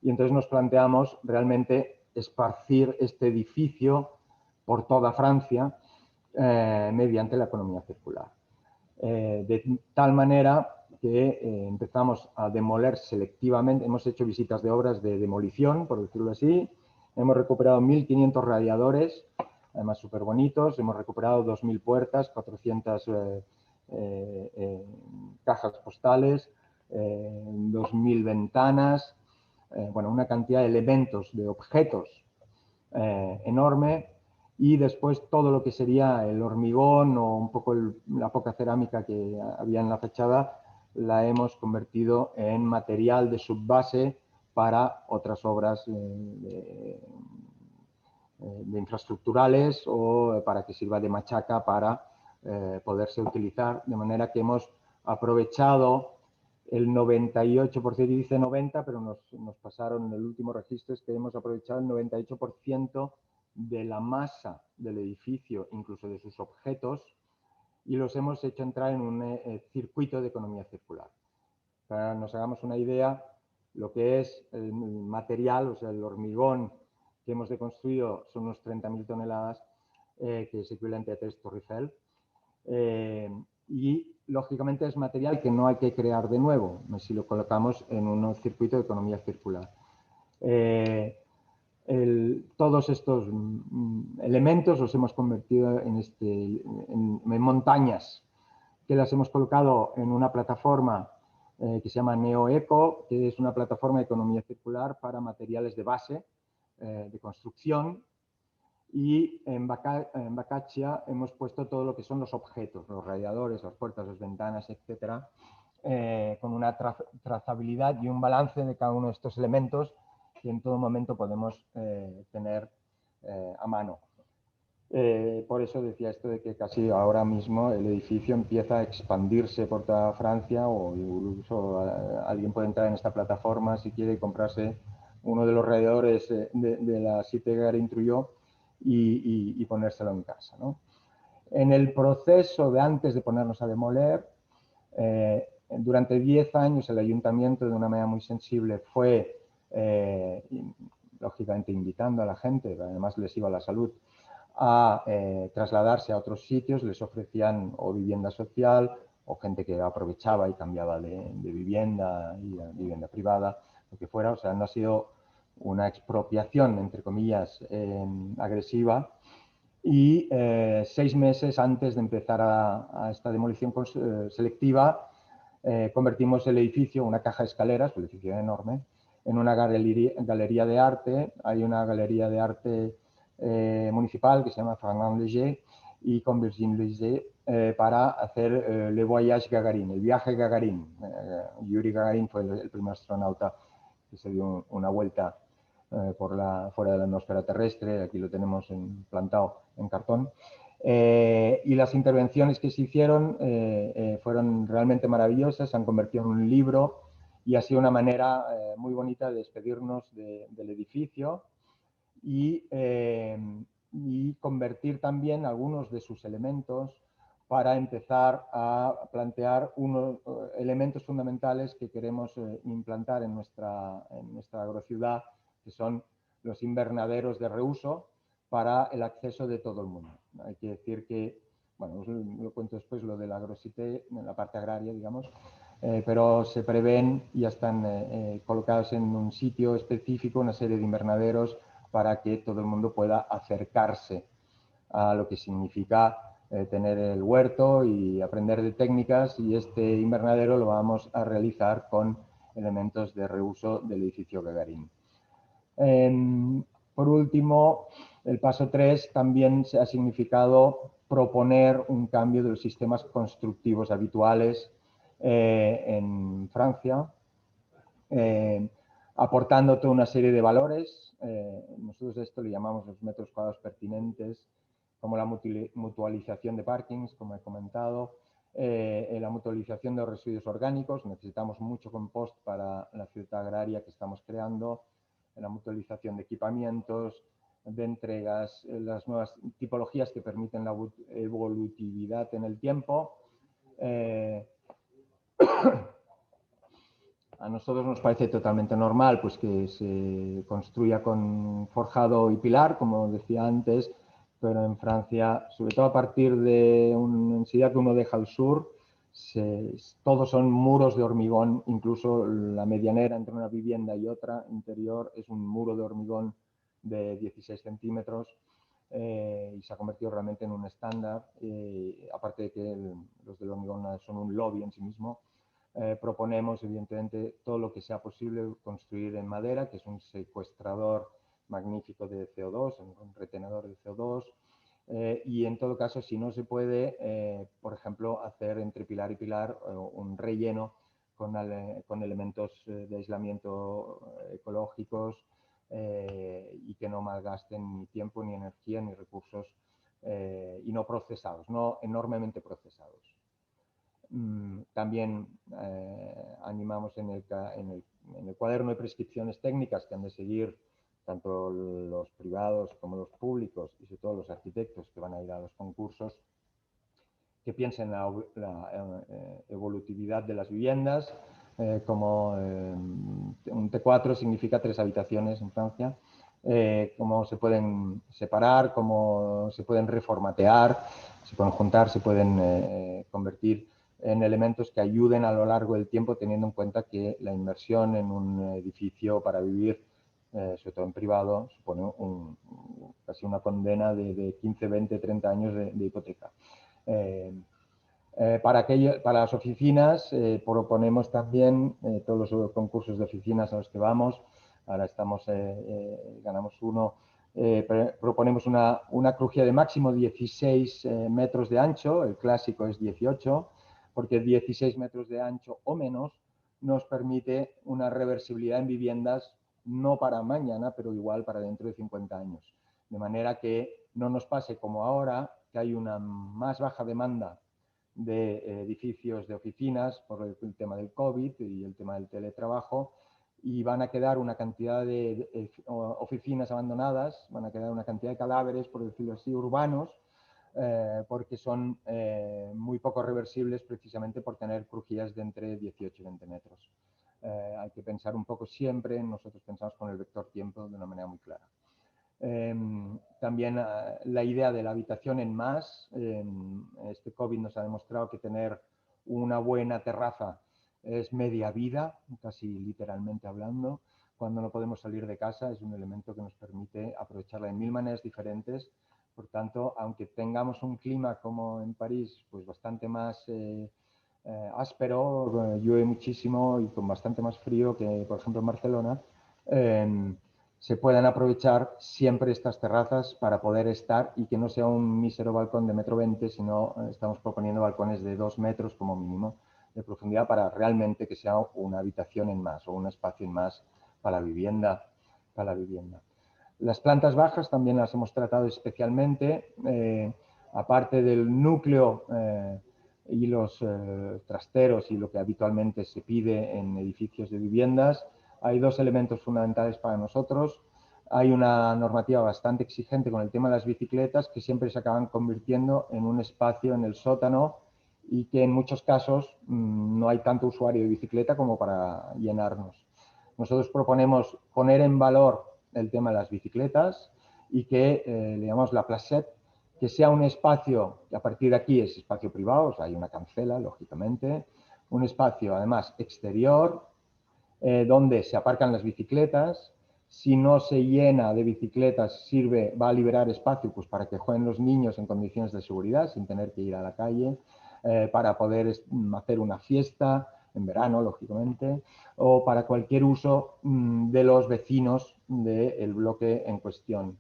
Y entonces nos planteamos realmente esparcir este edificio por toda Francia mediante la economía circular. De tal manera que empezamos a demoler selectivamente, hemos hecho visitas de obras de demolición, por decirlo así, hemos recuperado 1.500 radiadores, además súper bonitos, hemos recuperado 2.000 puertas, 400 cajas postales, 2.000 ventanas, bueno, una cantidad de elementos, de objetos enorme, y después todo lo que sería el hormigón o un poco la poca cerámica que había en la fachada la hemos convertido en material de subbase para otras obras de infraestructurales o para que sirva de machaca para poderse utilizar, de manera que hemos aprovechado el 98%, dice 90, pero nos pasaron en el último registro, es que hemos aprovechado el 98% de la masa del edificio, incluso de sus objetos, y los hemos hecho entrar en un circuito de economía circular. Para que nos hagamos una idea, lo que es el material, o sea, el hormigón que hemos deconstruido son unos 30.000 toneladas, que es equivalente a 3 Torre Eiffel. Y, lógicamente, es material que no hay que crear de nuevo si lo colocamos en un circuito de economía circular. Todos estos elementos los hemos convertido en montañas, que las hemos colocado en una plataforma que se llama NeoEco, que es una plataforma de economía circular para materiales de base de construcción. Y en Bacaccia hemos puesto todo lo que son los objetos, los radiadores, las puertas, las ventanas, etcétera, con una trazabilidad y un balance de cada uno de estos elementos que en todo momento podemos tener a mano. Por eso decía esto de que casi ahora mismo el edificio empieza a expandirse por toda Francia, o incluso alguien puede entrar en esta plataforma si quiere comprarse uno de los radiadores de la Cité Gagarin-Trouillot y ponérselo en casa, ¿no? En el proceso de antes de ponernos a demoler, durante 10 años el ayuntamiento, de una manera muy sensible, fue lógicamente invitando a la gente, además les iba la salud, a trasladarse a otros sitios. Les ofrecían o vivienda social o gente que aprovechaba y cambiaba de vivienda y a vivienda privada, lo que fuera. O sea, no ha sido una expropiación, entre comillas, agresiva. Y 6 meses antes de empezar a esta demolición selectiva, convertimos el edificio, una caja de escaleras, el edificio era enorme, en una galería de arte. Hay una galería de arte municipal que se llama Fernand Léger, y con Virginie Léger para hacer Le Voyage Gagarin, el viaje Gagarin. Yuri Gagarin fue el primer astronauta que se dio una vuelta fuera de la atmósfera terrestre. Aquí lo tenemos plantado en cartón. Y las intervenciones que se hicieron fueron realmente maravillosas, se han convertido en un libro y ha sido una manera muy bonita de despedirnos del edificio y convertir también algunos de sus elementos para empezar a plantear unos elementos fundamentales que queremos implantar en nuestra agrociudad, que son los invernaderos de reuso para el acceso de todo el mundo. Hay que decir que, bueno, os lo cuento después, lo de la agrocité, en la parte agraria, digamos, pero se prevén y ya están colocados en un sitio específico una serie de invernaderos para que todo el mundo pueda acercarse a lo que significa tener el huerto y aprender de técnicas, y este invernadero lo vamos a realizar con elementos de reuso del edificio Gagarin. Por último, el paso 3 también se ha significado proponer un cambio de los sistemas constructivos habituales en Francia, aportando toda una serie de valores. Nosotros esto le llamamos los metros cuadrados pertinentes, como la mutualización de parkings, como he comentado, la mutualización de los residuos orgánicos. Necesitamos mucho compost para la ciudad agraria que estamos creando, la mutualización de equipamientos, de entregas, las nuevas tipologías que permiten la evolutividad en el tiempo. A nosotros nos parece totalmente normal pues, que se construya con forjado y pilar, como decía antes, pero en Francia, sobre todo a partir de una densidad que uno deja al sur, todos son muros de hormigón. Incluso la medianera entre una vivienda y otra interior es un muro de hormigón de 16 centímetros y se ha convertido realmente en un estándar. Aparte de que los del hormigón son un lobby en sí mismo. Proponemos, evidentemente, todo lo que sea posible construir en madera, que es un secuestrador magnífico de CO2, un retenedor de CO2, y en todo caso, si no se puede, por ejemplo, hacer entre pilar y pilar un relleno con elementos de aislamiento ecológicos y que no malgasten ni tiempo, ni energía, ni recursos, y no procesados, no enormemente procesados. También animamos en el cuaderno de prescripciones técnicas que han de seguir tanto los privados como los públicos, y sobre todo los arquitectos que van a ir a los concursos, que piensen la evolutividad de las viviendas, como un T4 significa 3 habitaciones en Francia, cómo se pueden separar, cómo se pueden reformatear, se pueden juntar, se pueden convertir en elementos que ayuden a lo largo del tiempo, teniendo en cuenta que la inversión en un edificio para vivir, sobre todo en privado, supone casi una condena de 15, 20, 30 años de hipoteca. Para las oficinas proponemos también todos los concursos de oficinas a los que vamos. Ahora ganamos uno. Proponemos una crujía de máximo 16 metros de ancho, el clásico es 18, porque 16 metros de ancho o menos nos permite una reversibilidad en viviendas, no para mañana, pero igual para dentro de 50 años. De manera que no nos pase como ahora, que hay una más baja demanda de edificios de oficinas por el tema del COVID y el tema del teletrabajo, y van a quedar una cantidad de oficinas abandonadas, van a quedar una cantidad de cadáveres, por decirlo así, urbanos, porque son muy poco reversibles precisamente por tener crujías de entre 18 y 20 metros. Hay que pensar un poco siempre, nosotros pensamos con el vector tiempo de una manera muy clara. También la idea de la habitación en más. Este COVID nos ha demostrado que tener una buena terraza es media vida, casi literalmente hablando. Cuando no podemos salir de casa es un elemento que nos permite aprovecharla de mil maneras diferentes. Por tanto, aunque tengamos un clima como en París, pues bastante más áspero, llueve muchísimo y con bastante más frío que, por ejemplo, en Barcelona, se puedan aprovechar siempre estas terrazas para poder estar y que no sea un mísero balcón de 1,20 m, sino estamos proponiendo balcones de 2 metros como mínimo de profundidad para realmente que sea una habitación en más o un espacio en más para la vivienda. Las plantas bajas también las hemos tratado especialmente, aparte del núcleo y los trasteros y lo que habitualmente se pide en edificios de viviendas. Hay dos elementos fundamentales para nosotros. Hay una normativa bastante exigente con el tema de las bicicletas que siempre se acaban convirtiendo en un espacio en el sótano y que en muchos casos no hay tanto usuario de bicicleta como para llenarnos. Nosotros proponemos poner en valor el tema de las bicicletas y que le llamamos la placette, que sea un espacio, que a partir de aquí es espacio privado, o sea, hay una cancela, lógicamente, un espacio además exterior, donde se aparcan las bicicletas. Si no se llena de bicicletas, va a liberar espacio pues, para que jueguen los niños en condiciones de seguridad, sin tener que ir a la calle, para poder hacer una fiesta, en verano, lógicamente, o para cualquier uso de los vecinos del bloque en cuestión.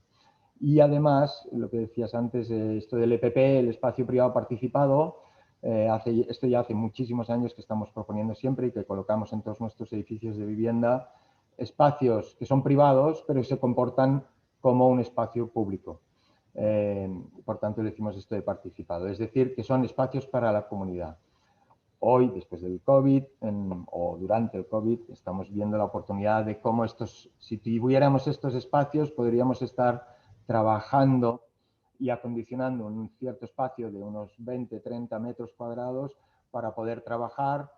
Y además, lo que decías antes, esto del EPP, el espacio privado participado, esto ya hace muchísimos años que estamos proponiendo siempre y que colocamos en todos nuestros edificios de vivienda, espacios que son privados, pero se comportan como un espacio público. Por tanto, decimos esto de participado, es decir, que son espacios para la comunidad. Hoy, después del COVID o durante el COVID, estamos viendo la oportunidad de cómo si tuviéramos estos espacios, podríamos estar trabajando y acondicionando un cierto espacio de unos 20, 30 metros cuadrados para poder trabajar,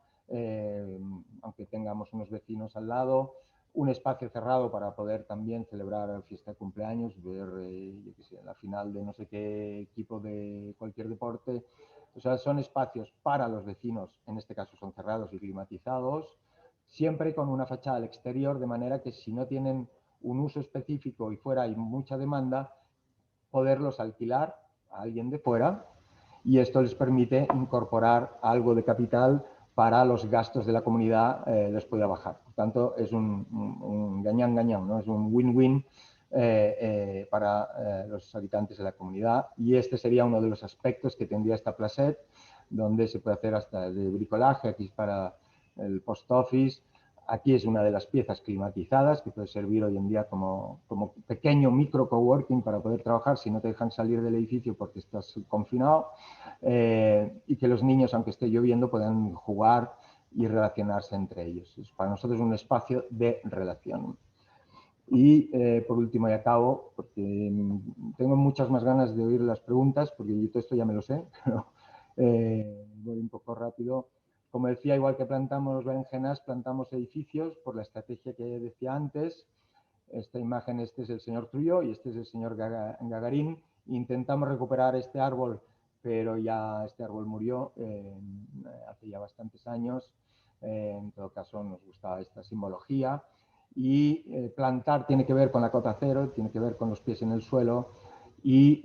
aunque tengamos unos vecinos al lado, un espacio cerrado para poder también celebrar la fiesta de cumpleaños, ver yo qué sé, la final de no sé qué equipo de cualquier deporte. O sea, son espacios para los vecinos, en este caso son cerrados y climatizados, siempre con una fachada al exterior, de manera que si no tienen un uso específico y fuera hay mucha demanda, poderlos alquilar a alguien de fuera, y esto les permite incorporar algo de capital para los gastos de la comunidad, les pueda bajar. Por tanto, es un gañán-gañán, ¿no? Es un win-win para los habitantes de la comunidad, y este sería uno de los aspectos que tendría esta placette, donde se puede hacer hasta de bricolaje. Aquí es para el post office. Aquí es una de las piezas climatizadas que puede servir hoy en día como pequeño micro coworking para poder trabajar si no te dejan salir del edificio porque estás confinado, y que los niños, aunque esté lloviendo, puedan jugar y relacionarse entre ellos. Para nosotros es un espacio de relación. Y por último, y acabo, porque tengo muchas más ganas de oír las preguntas, porque yo todo esto ya me lo sé, pero voy un poco rápido. Como decía, igual que plantamos berenjenas, plantamos edificios por la estrategia que decía antes. esta imagen, este es el señor Trujillo y este es el señor Gagarin. Intentamos recuperar este árbol, pero ya este árbol murió hace ya bastantes años. En todo caso, nos gustaba esta simbología. Y plantar tiene que ver con la cota cero, tiene que ver con los pies en el suelo. Y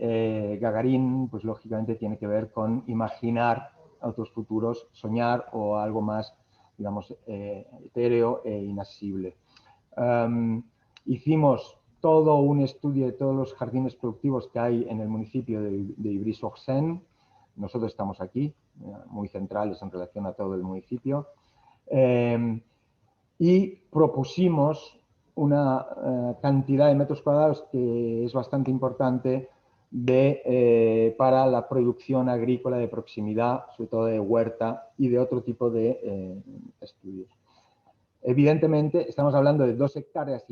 Gagarin, pues lógicamente tiene que ver con imaginar otros futuros, soñar o algo más, digamos, etéreo e inaccesible. Hicimos todo un estudio de todos los jardines productivos que hay en el municipio de Ivry-sur-Seine. Nosotros estamos aquí, muy centrales en relación a todo el municipio. Y propusimos una cantidad de metros cuadrados que es bastante importante para la producción agrícola de proximidad, sobre todo de huerta y de otro tipo de estudios. Evidentemente, estamos hablando de 2,5 hectáreas,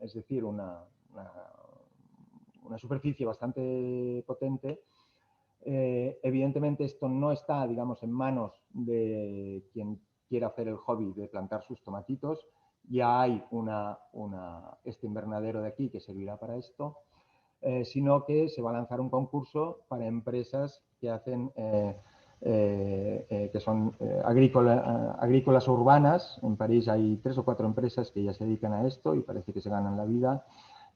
es decir, una superficie bastante potente. Evidentemente, esto no está, digamos, en manos de quien quiera hacer el hobby de plantar sus tomatitos. Ya hay este invernadero de aquí que servirá para esto, sino que se va a lanzar un concurso para empresas que hacen que son agrícolas urbanas. En París hay 3 o 4 empresas que ya se dedican a esto y parece que se ganan la vida.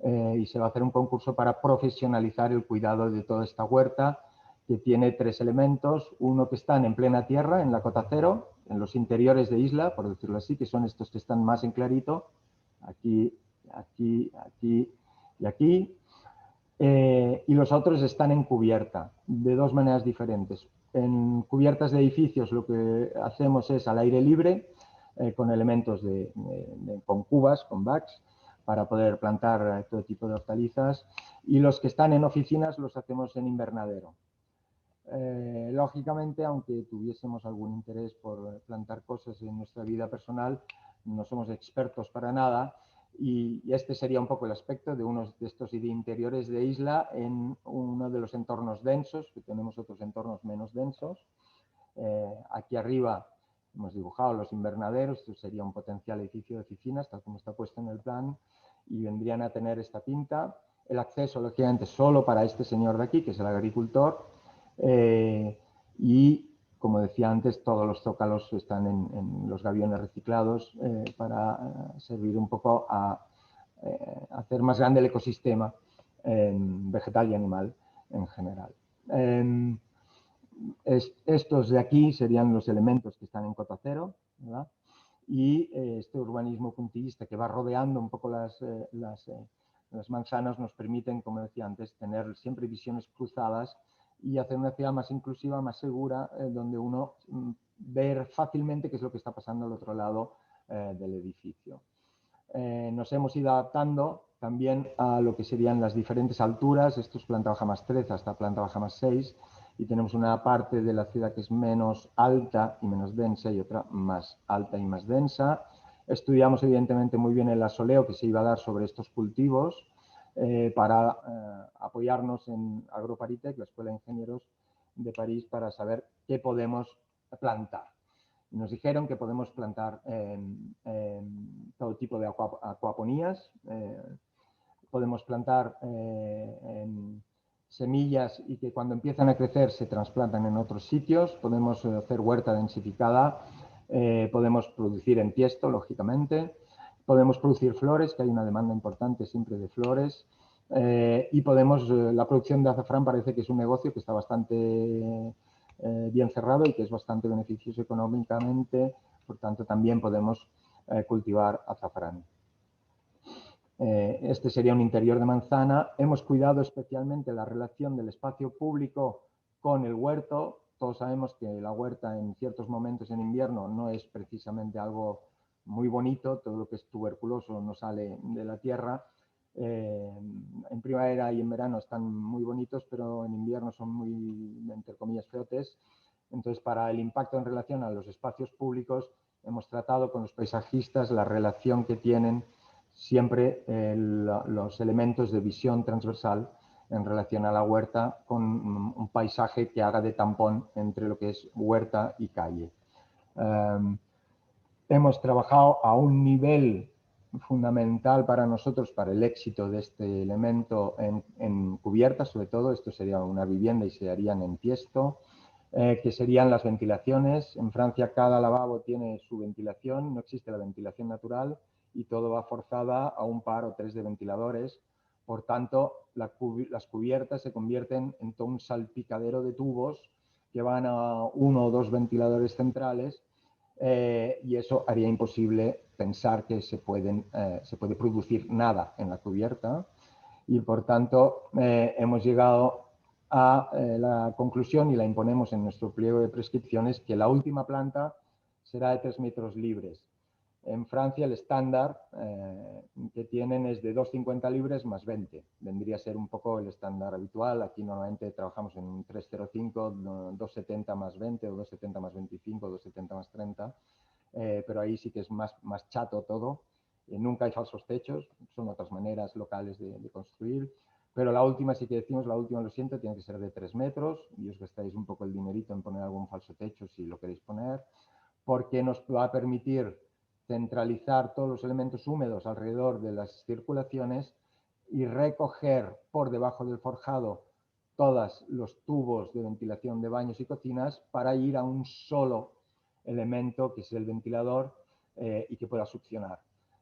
Y se va a hacer un concurso para profesionalizar el cuidado de toda esta huerta, que tiene 3 elementos. Uno que están en plena tierra, en la cota cero, en los interiores de isla, por decirlo así, que son estos que están más en clarito, aquí, aquí, aquí y aquí. Y los otros están en cubierta, de 2 maneras diferentes. En cubiertas de edificios lo que hacemos es al aire libre, con elementos con cubas, con bags, para poder plantar todo tipo de hortalizas. Y los que están en oficinas los hacemos en invernadero. Lógicamente, aunque tuviésemos algún interés por plantar cosas en nuestra vida personal, no somos expertos para nada. Y este sería un poco el aspecto de unos de estos interiores de isla en uno de los entornos densos, que tenemos otros entornos menos densos. Aquí arriba hemos dibujado los invernaderos. Esto sería un potencial edificio de oficinas, tal como está puesto en el plan, y vendrían a tener esta pinta. El acceso, lógicamente, solo para este señor de aquí, que es el agricultor. Y, como decía antes, todos los zócalos están en los gaviones reciclados para servir un poco a hacer más grande el ecosistema vegetal y animal en general. Estos de aquí serían los elementos que están en cota cero, ¿verdad? Y este urbanismo puntillista que va rodeando un poco las manzanas nos permiten, como decía antes, tener siempre visiones cruzadas y hacer una ciudad más inclusiva, más segura, donde uno ver fácilmente qué es lo que está pasando al otro lado del edificio. Nos hemos ido adaptando también a lo que serían las diferentes alturas. Esto es planta baja más 13 hasta planta baja más 6, y tenemos una parte de la ciudad que es menos alta y menos densa y otra más alta y más densa. Estudiamos evidentemente muy bien el asoleo que se iba a dar sobre estos cultivos para apoyarnos en AgroParisTech, la Escuela de Ingenieros de París, para saber qué podemos plantar. Nos dijeron que podemos plantar todo tipo de acuaponías, podemos plantar semillas y que cuando empiezan a crecer se trasplantan en otros sitios, podemos hacer huerta densificada, podemos producir en tiesto, lógicamente, podemos producir flores, que hay una demanda importante siempre de flores, y podemos, la producción de azafrán parece que es un negocio que está bastante bien cerrado y que es bastante beneficioso económicamente, por tanto también podemos cultivar azafrán. Este sería un interior de manzana. Hemos cuidado especialmente la relación del espacio público con el huerto. Todos sabemos que la huerta en ciertos momentos en invierno no es precisamente algo muy bonito. Todo lo que es tuberculoso no sale de la tierra. En primavera y en verano están muy bonitos, pero en invierno son muy, entre comillas, feotes. Entonces, para el impacto en relación a los espacios públicos, hemos tratado con los paisajistas la relación que tienen siempre los elementos de visión transversal en relación a la huerta, con un paisaje que haga de tampón entre lo que es huerta y calle. Hemos trabajado a un nivel fundamental para nosotros, para el éxito de este elemento en cubierta, sobre todo, esto sería una vivienda y se harían en tiesto, que serían las ventilaciones. En Francia cada lavabo tiene su ventilación, no existe la ventilación natural y todo va forzada a un par o tres de ventiladores. Por tanto, las cubiertas se convierten en todo un salpicadero de tubos que van a uno o dos ventiladores centrales, y eso haría imposible pensar que se puede producir nada en la cubierta, y por tanto hemos llegado a la conclusión, y la imponemos en nuestro pliego de prescripciones, que la última planta será de 3 metros libres. En Francia el estándar que tienen es de 2,50 libres más 20. Vendría a ser un poco el estándar habitual. Aquí normalmente trabajamos en 3,05, 2,70 más 20 o 2,70 más 25, 2,70 más 30. Pero ahí sí que es más chato todo. Nunca hay falsos techos, son otras maneras locales de construir. Pero la última, sí que decimos, la última, lo siento, tiene que ser de 3 metros y os gastáis un poco el dinerito en poner algún falso techo si lo queréis poner, porque nos va a permitir centralizar todos los elementos húmedos alrededor de las circulaciones y recoger por debajo del forjado todos los tubos de ventilación de baños y cocinas para ir a un solo elemento, que es el ventilador, y que pueda succionar.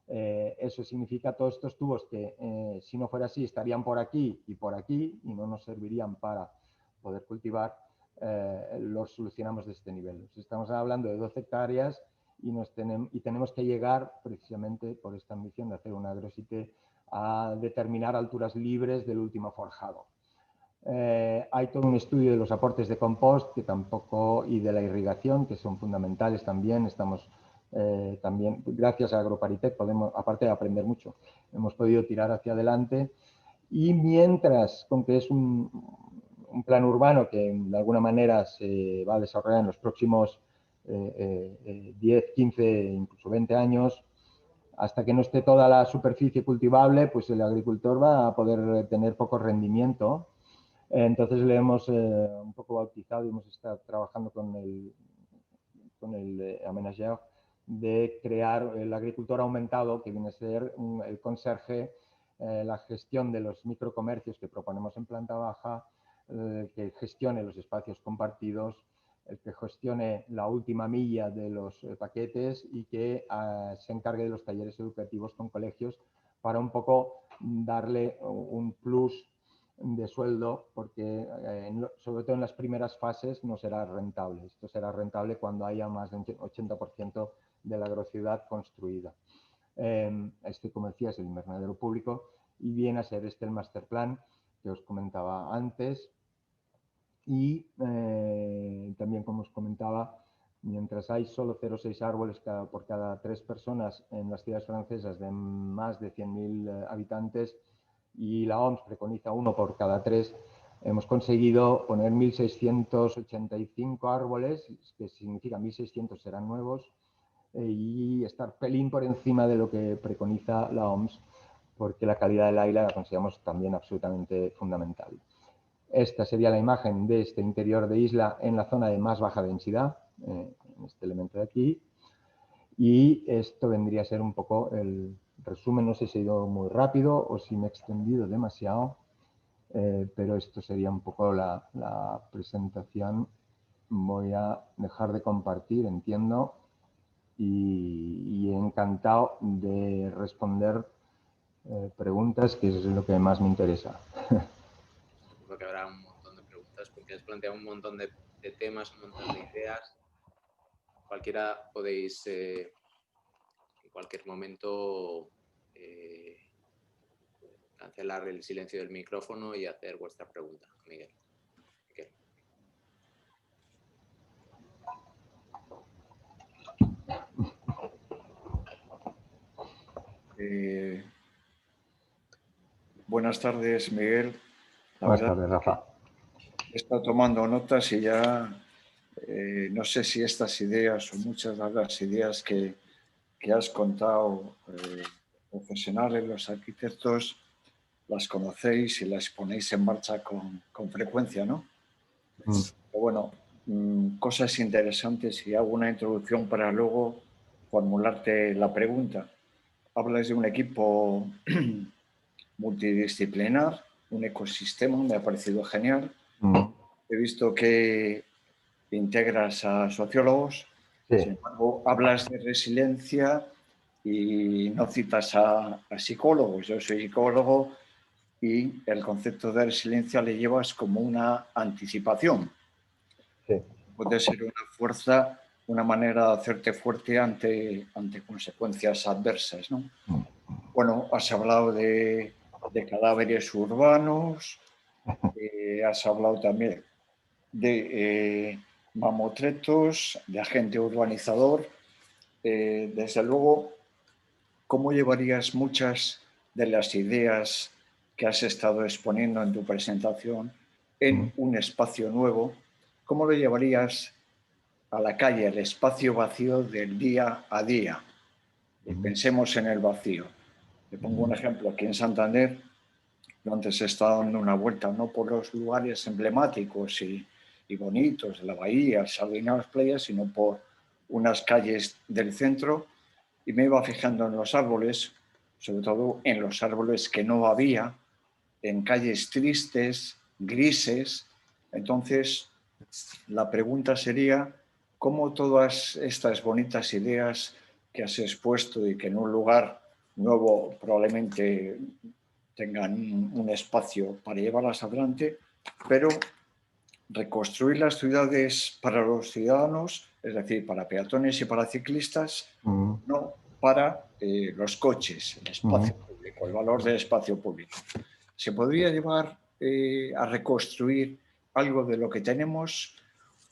Eso significa todos estos tubos que, si no fuera así, estarían por aquí y no nos servirían para poder cultivar, los solucionamos de este nivel. Estamos hablando de 12 hectáreas y tenemos que llegar, precisamente por esta ambición de hacer una agrosite, a determinar alturas libres del último forjado. Hay todo un estudio de los aportes de compost y de la irrigación, que son fundamentales también. Estamos también, gracias a Agroparitec, podemos, aparte de aprender mucho, hemos podido tirar hacia adelante. Y mientras, con que es un plan urbano que de alguna manera se va a desarrollar en los próximos 10, 15, incluso 20 años, hasta que no esté toda la superficie cultivable, pues el agricultor va a poder tener poco rendimiento. Entonces le hemos un poco bautizado y hemos estado trabajando con el aménageur de crear el agricultor aumentado, que viene a ser el conserje, la gestión de los microcomercios que proponemos en planta baja, que gestione los espacios compartidos, el que gestione la última milla de los paquetes y que se encargue de los talleres educativos con colegios para un poco darle un plus de sueldo, porque sobre todo en las primeras fases no será rentable. Esto será rentable cuando haya más del 80% de la agrociudad construida. Este, como decía, es el invernadero público y viene a ser el master plan que os comentaba antes. Y también, como os comentaba, mientras hay solo 0,6 árboles por cada 3 personas en las ciudades francesas de más de 100.000 habitantes, y la OMS preconiza 1 por cada 3, hemos conseguido poner 1.685 árboles, que significa 1.600 serán nuevos, y estar pelín por encima de lo que preconiza la OMS, porque la calidad del aire la consideramos también absolutamente fundamental. Esta sería la imagen de este interior de isla en la zona de más baja densidad, en este elemento de aquí. Y esto vendría a ser un poco el resumen. No sé si he ido muy rápido o si me he extendido demasiado, pero esto sería un poco la presentación. Voy a dejar de compartir, entiendo, y encantado de responder preguntas, que es lo que más me interesa. Seguro que habrá un montón de preguntas porque has planteado un montón de temas, un montón de ideas. Cualquiera podéis en cualquier momento cancelar el silencio del micrófono y hacer vuestra pregunta, Miguel. Buenas tardes, Miguel. Buenas tardes, Rafa. He estado tomando notas y ya no sé si estas ideas o muchas de las ideas que has contado, profesionales, los arquitectos, las conocéis y las ponéis en marcha con frecuencia, ¿no? Pero bueno, cosas interesantes, y hago una introducción para luego formularte la pregunta. hablas de un equipo multidisciplinar, un ecosistema, me ha parecido genial. He visto que integras a sociólogos, Sí. sin embargo, hablas de resiliencia y no citas a psicólogos. Yo soy psicólogo y el concepto de resiliencia le llevas como una anticipación. Sí. Puede ser una fuerza, una manera de hacerte fuerte ante consecuencias adversas, ¿no? Bueno, has hablado de cadáveres urbanos, has hablado también de mamotretos, de agente urbanizador. Desde luego, ¿cómo llevarías muchas de las ideas que has estado exponiendo en tu presentación en un espacio nuevo? ¿Cómo lo llevarías a la calle, el espacio vacío del día a día? Pensemos en el vacío. Le pongo un ejemplo. Aquí en Santander, donde se está dando una vuelta, no por los lugares emblemáticos y bonitos de la bahía, el Sardinero, las playas, sino por unas calles del centro, y me iba fijando en los árboles, sobre todo en los árboles que no había, en calles tristes, grises. Entonces, la pregunta sería, ¿cómo todas estas bonitas ideas que has expuesto y que en un lugar nuevo probablemente tengan un espacio para llevarlas adelante, pero reconstruir las ciudades para los ciudadanos, es decir, para peatones y para ciclistas, no para los coches, el espacio público, el valor del espacio público? ¿Se podría llevar a reconstruir algo de lo que tenemos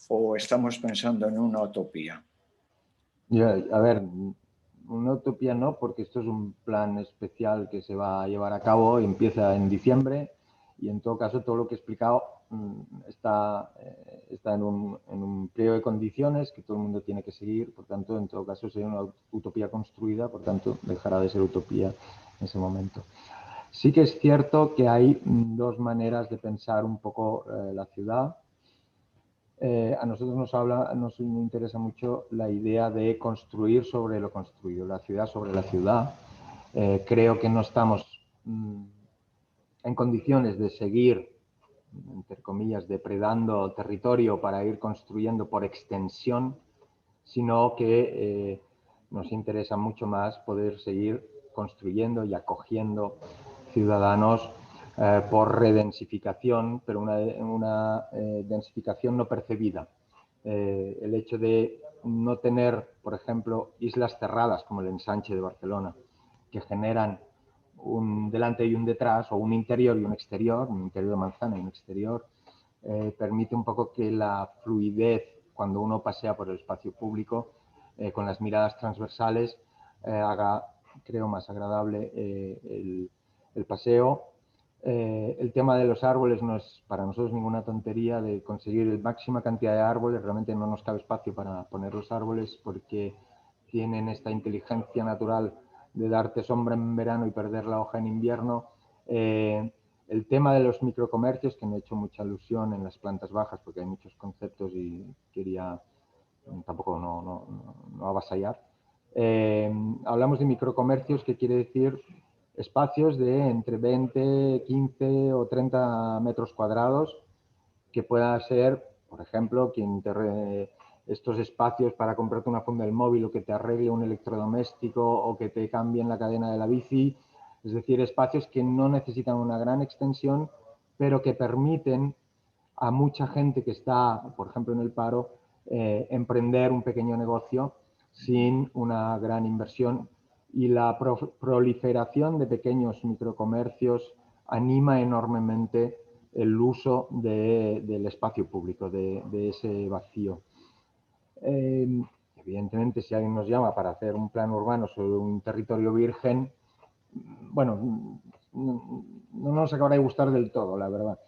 o estamos pensando en una utopía? A ver, una utopía no, porque esto es un plan especial que se va a llevar a cabo y empieza en diciembre, y en todo caso todo lo que he explicado está en un pliego de condiciones que todo el mundo tiene que seguir. Por tanto, en todo caso sería una utopía construida, por tanto dejará de ser utopía en ese momento. Sí que es cierto que hay dos maneras de pensar un poco la ciudad. A nosotros nos interesa mucho la idea de construir sobre lo construido, la ciudad sobre la ciudad. Creo que no estamos en condiciones de seguir, entre comillas, depredando territorio para ir construyendo por extensión, sino que nos interesa mucho más poder seguir construyendo y acogiendo ciudadanos por redensificación, pero una densificación no percibida. El hecho de no tener, por ejemplo, islas cerradas como el Ensanche de Barcelona, que generan un delante y un detrás, o un interior y un exterior, un interior de manzana y un exterior, permite un poco que la fluidez, cuando uno pasea por el espacio público, con las miradas transversales, haga, creo, más agradable el paseo. El tema de los árboles no es para nosotros ninguna tontería, de conseguir la máxima cantidad de árboles. Realmente no nos cabe espacio para poner los árboles porque tienen esta inteligencia natural de darte sombra en verano y perder la hoja en invierno. El tema de los microcomercios, que me ha hecho mucha alusión en las plantas bajas, porque hay muchos conceptos y quería tampoco no avasallar. Hablamos de microcomercios, que quiere decir espacios de entre 20, 15 o 30 metros cuadrados, que pueda ser, por ejemplo, estos espacios para comprarte una funda del móvil, o que te arregle un electrodoméstico, o que te cambien la cadena de la bici. Es decir, espacios que no necesitan una gran extensión, pero que permiten a mucha gente que está, por ejemplo, en el paro, emprender un pequeño negocio sin una gran inversión. Y la proliferación de pequeños microcomercios anima enormemente el uso del espacio público, de ese vacío. Evidentemente, si alguien nos llama para hacer un plan urbano sobre un territorio virgen, bueno, no nos acabará de gustar del todo, la verdad.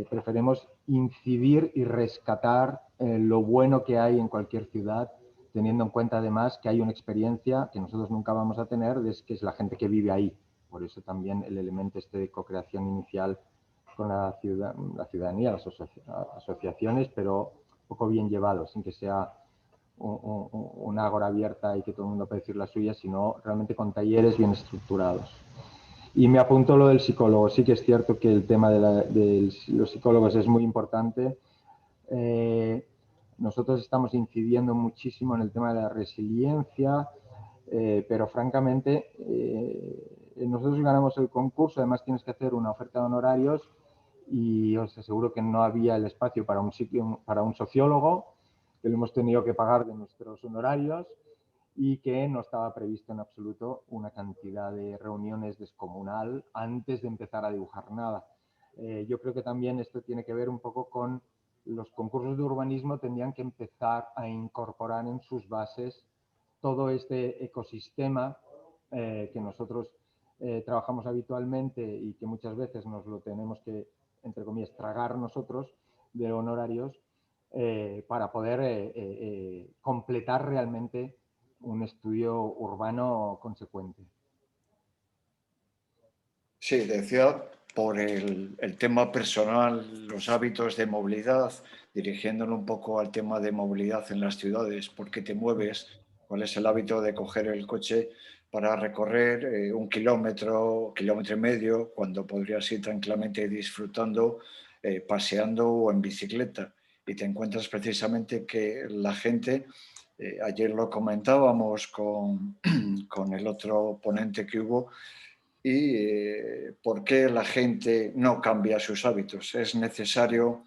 Preferimos incidir y rescatar lo bueno que hay en cualquier ciudad, teniendo en cuenta además que hay una experiencia que nosotros nunca vamos a tener, que es la gente que vive ahí. Por eso también el elemento de co-creación inicial con la ciudadanía, las asociaciones, pero un poco bien llevado, sin que sea una ágora abierta y que todo el mundo puede decir la suya, sino realmente con talleres bien estructurados. Y me apunto lo del psicólogo. Sí que es cierto que el tema de los psicólogos es muy importante. Nosotros estamos incidiendo muchísimo en el tema de la resiliencia, pero francamente nosotros ganamos el concurso, además tienes que hacer una oferta de honorarios y os aseguro que no había el espacio para un sociólogo, que lo hemos tenido que pagar de nuestros honorarios, y que no estaba previsto en absoluto una cantidad de reuniones descomunal antes de empezar a dibujar nada. Yo creo que también esto tiene que ver un poco con los concursos de urbanismo. Tendrían que empezar a incorporar en sus bases todo este ecosistema que nosotros trabajamos habitualmente y que muchas veces nos lo tenemos que, entre comillas, tragar nosotros de honorarios para poder completar realmente un estudio urbano consecuente. Sí, decía por el tema personal, los hábitos de movilidad, dirigiéndolo un poco al tema de movilidad en las ciudades, ¿por qué te mueves? ¿Cuál es el hábito de coger el coche para recorrer 1 kilómetro, kilómetro y medio, cuando podrías ir tranquilamente disfrutando, paseando o en bicicleta? Y te encuentras precisamente que la gente, ayer lo comentábamos con el otro ponente que hubo, y por qué la gente no cambia sus hábitos. Es necesario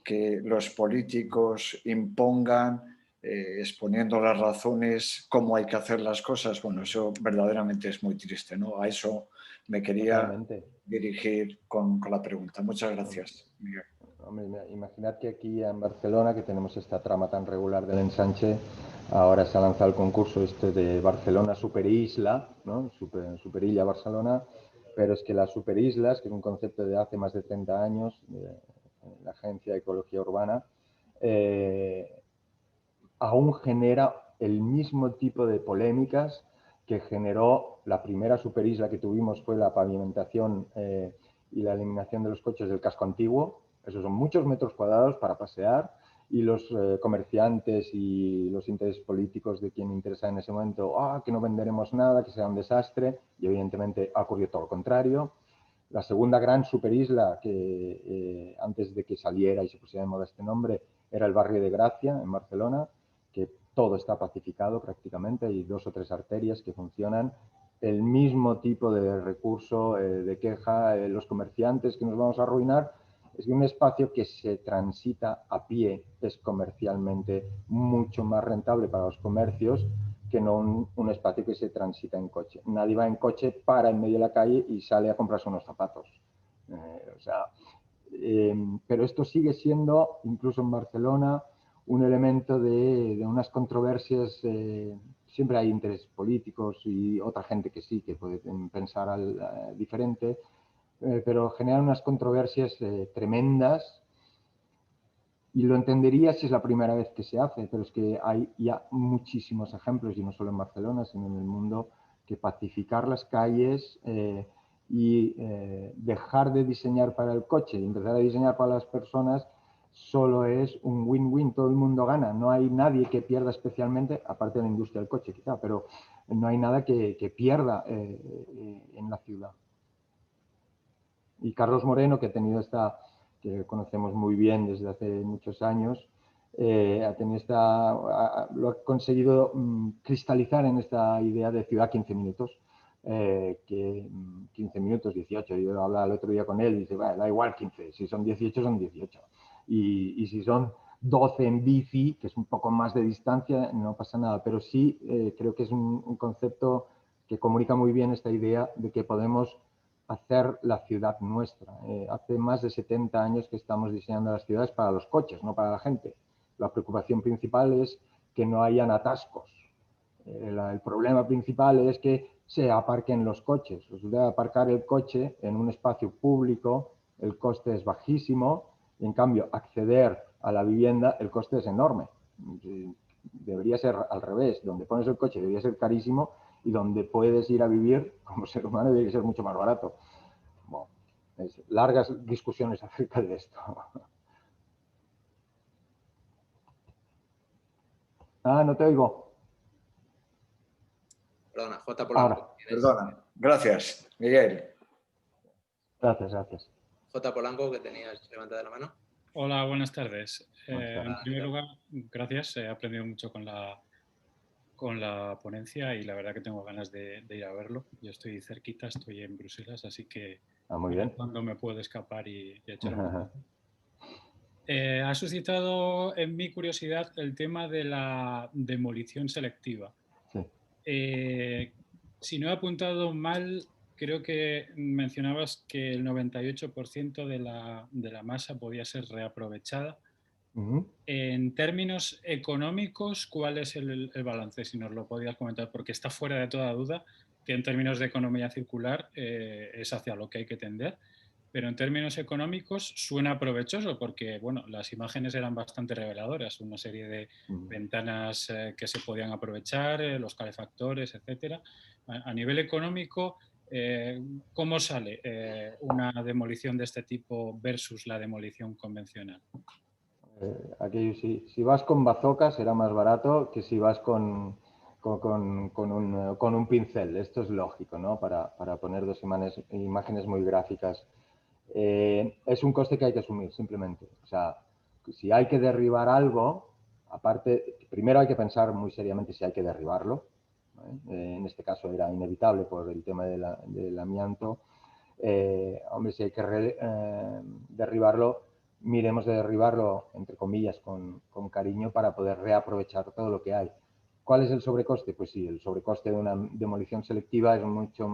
que los políticos impongan, exponiendo las razones, cómo hay que hacer las cosas. Bueno, eso verdaderamente es muy triste, ¿no? A eso me quería Totalmente. dirigir con la pregunta. Muchas gracias, Miguel. Hombre, imaginad que aquí en Barcelona, que tenemos esta trama tan regular del ensanche, ahora se ha lanzado el concurso este de Barcelona Superisla, ¿no? Superilla Barcelona, pero es que las superislas, que es un concepto de hace más de 30 años, de la Agencia de Ecología Urbana, aún genera el mismo tipo de polémicas que generó la primera superisla que tuvimos, fue la pavimentación y la eliminación de los coches del casco antiguo. Esos son muchos metros cuadrados para pasear, y los comerciantes y los intereses políticos de quien interesa en ese momento, que no venderemos nada, que será un desastre, y evidentemente ha ocurrido todo lo contrario. La segunda gran superisla, que antes de que saliera y se pusiera de moda este nombre, era el barrio de Gracia, en Barcelona, que todo está pacificado prácticamente, hay 2 o 3 arterias que funcionan. El mismo tipo de recurso, de queja, los comerciantes, que nos vamos a arruinar. Es que un espacio que se transita a pie es comercialmente mucho más rentable para los comercios que no un espacio que se transita en coche. Nadie va en coche, para en medio de la calle y sale a comprarse unos zapatos. Pero esto sigue siendo, incluso en Barcelona, un elemento de unas controversias. Siempre hay intereses políticos y otra gente que sí, que puede pensar diferente, pero generan unas controversias tremendas. Y lo entendería si es la primera vez que se hace, pero es que hay ya muchísimos ejemplos, y no solo en Barcelona, sino en el mundo, que pacificar las calles y dejar de diseñar para el coche y empezar a diseñar para las personas solo es un win-win, todo el mundo gana. No hay nadie que pierda, especialmente, aparte de la industria del coche quizá, pero no hay nada que pierda en la ciudad. Y Carlos Moreno, que ha tenido que conocemos muy bien desde hace muchos años, lo ha conseguido cristalizar en esta idea de ciudad 15 minutos, que 15 minutos, 18, yo hablaba el otro día con él y dice, da igual 15, si son 18 son 18, y si son 12 en bici, que es un poco más de distancia, no pasa nada, pero sí creo que es un concepto que comunica muy bien esta idea de que podemos hacer la ciudad nuestra. Hace más de 70 años que estamos diseñando las ciudades para los coches, no para la gente. La preocupación principal es que no hayan atascos. El problema principal es que se aparquen los coches. Resulta que aparcar el coche en un espacio público, el coste es bajísimo, y en cambio acceder a la vivienda, el coste es enorme. Debería ser al revés, donde pones el coche debería ser carísimo, y donde puedes ir a vivir como ser humano debería ser mucho más barato. Bueno, largas discusiones acerca de esto. Ah, no te oigo. Perdona, J. Ahora. Polanco. Perdona. Gracias, Miguel. Gracias, gracias. J. Polanco, que tenías levantada la mano. Hola, buenas tardes. Buenas tardes. En primer lugar, gracias. He aprendido mucho con la ponencia y la verdad que tengo ganas de ir a verlo. Yo estoy cerquita, estoy en Bruselas, así que Muy bien. cuando me puedo escapar y echar un poco. Ha suscitado en mi curiosidad el tema de la demolición selectiva. Sí. Si no he apuntado mal, creo que mencionabas que el 98% de la masa podía ser reaprovechada. En términos económicos, ¿cuál es el balance? Si nos lo podías comentar, porque está fuera de toda duda que en términos de economía circular es hacia lo que hay que tender. Pero en términos económicos suena provechoso porque bueno, las imágenes eran bastante reveladoras, una serie de ventanas que se podían aprovechar, los calefactores, etcétera. A nivel económico, ¿cómo sale una demolición de este tipo versus la demolición convencional? Aquí, si vas con bazooka será más barato que si vas con un pincel. Esto es lógico, ¿no? Para poner dos imágenes muy gráficas. Es un coste que hay que asumir, simplemente. O sea, si hay que derribar algo, aparte, primero hay que pensar muy seriamente si hay que derribarlo. En este caso era inevitable por el tema del amianto. Hombre, si hay que derribarlo, miremos de derribarlo, entre comillas, con cariño para poder reaprovechar todo lo que hay. ¿Cuál es el sobrecoste? Pues sí, el sobrecoste de una demolición selectiva es mucho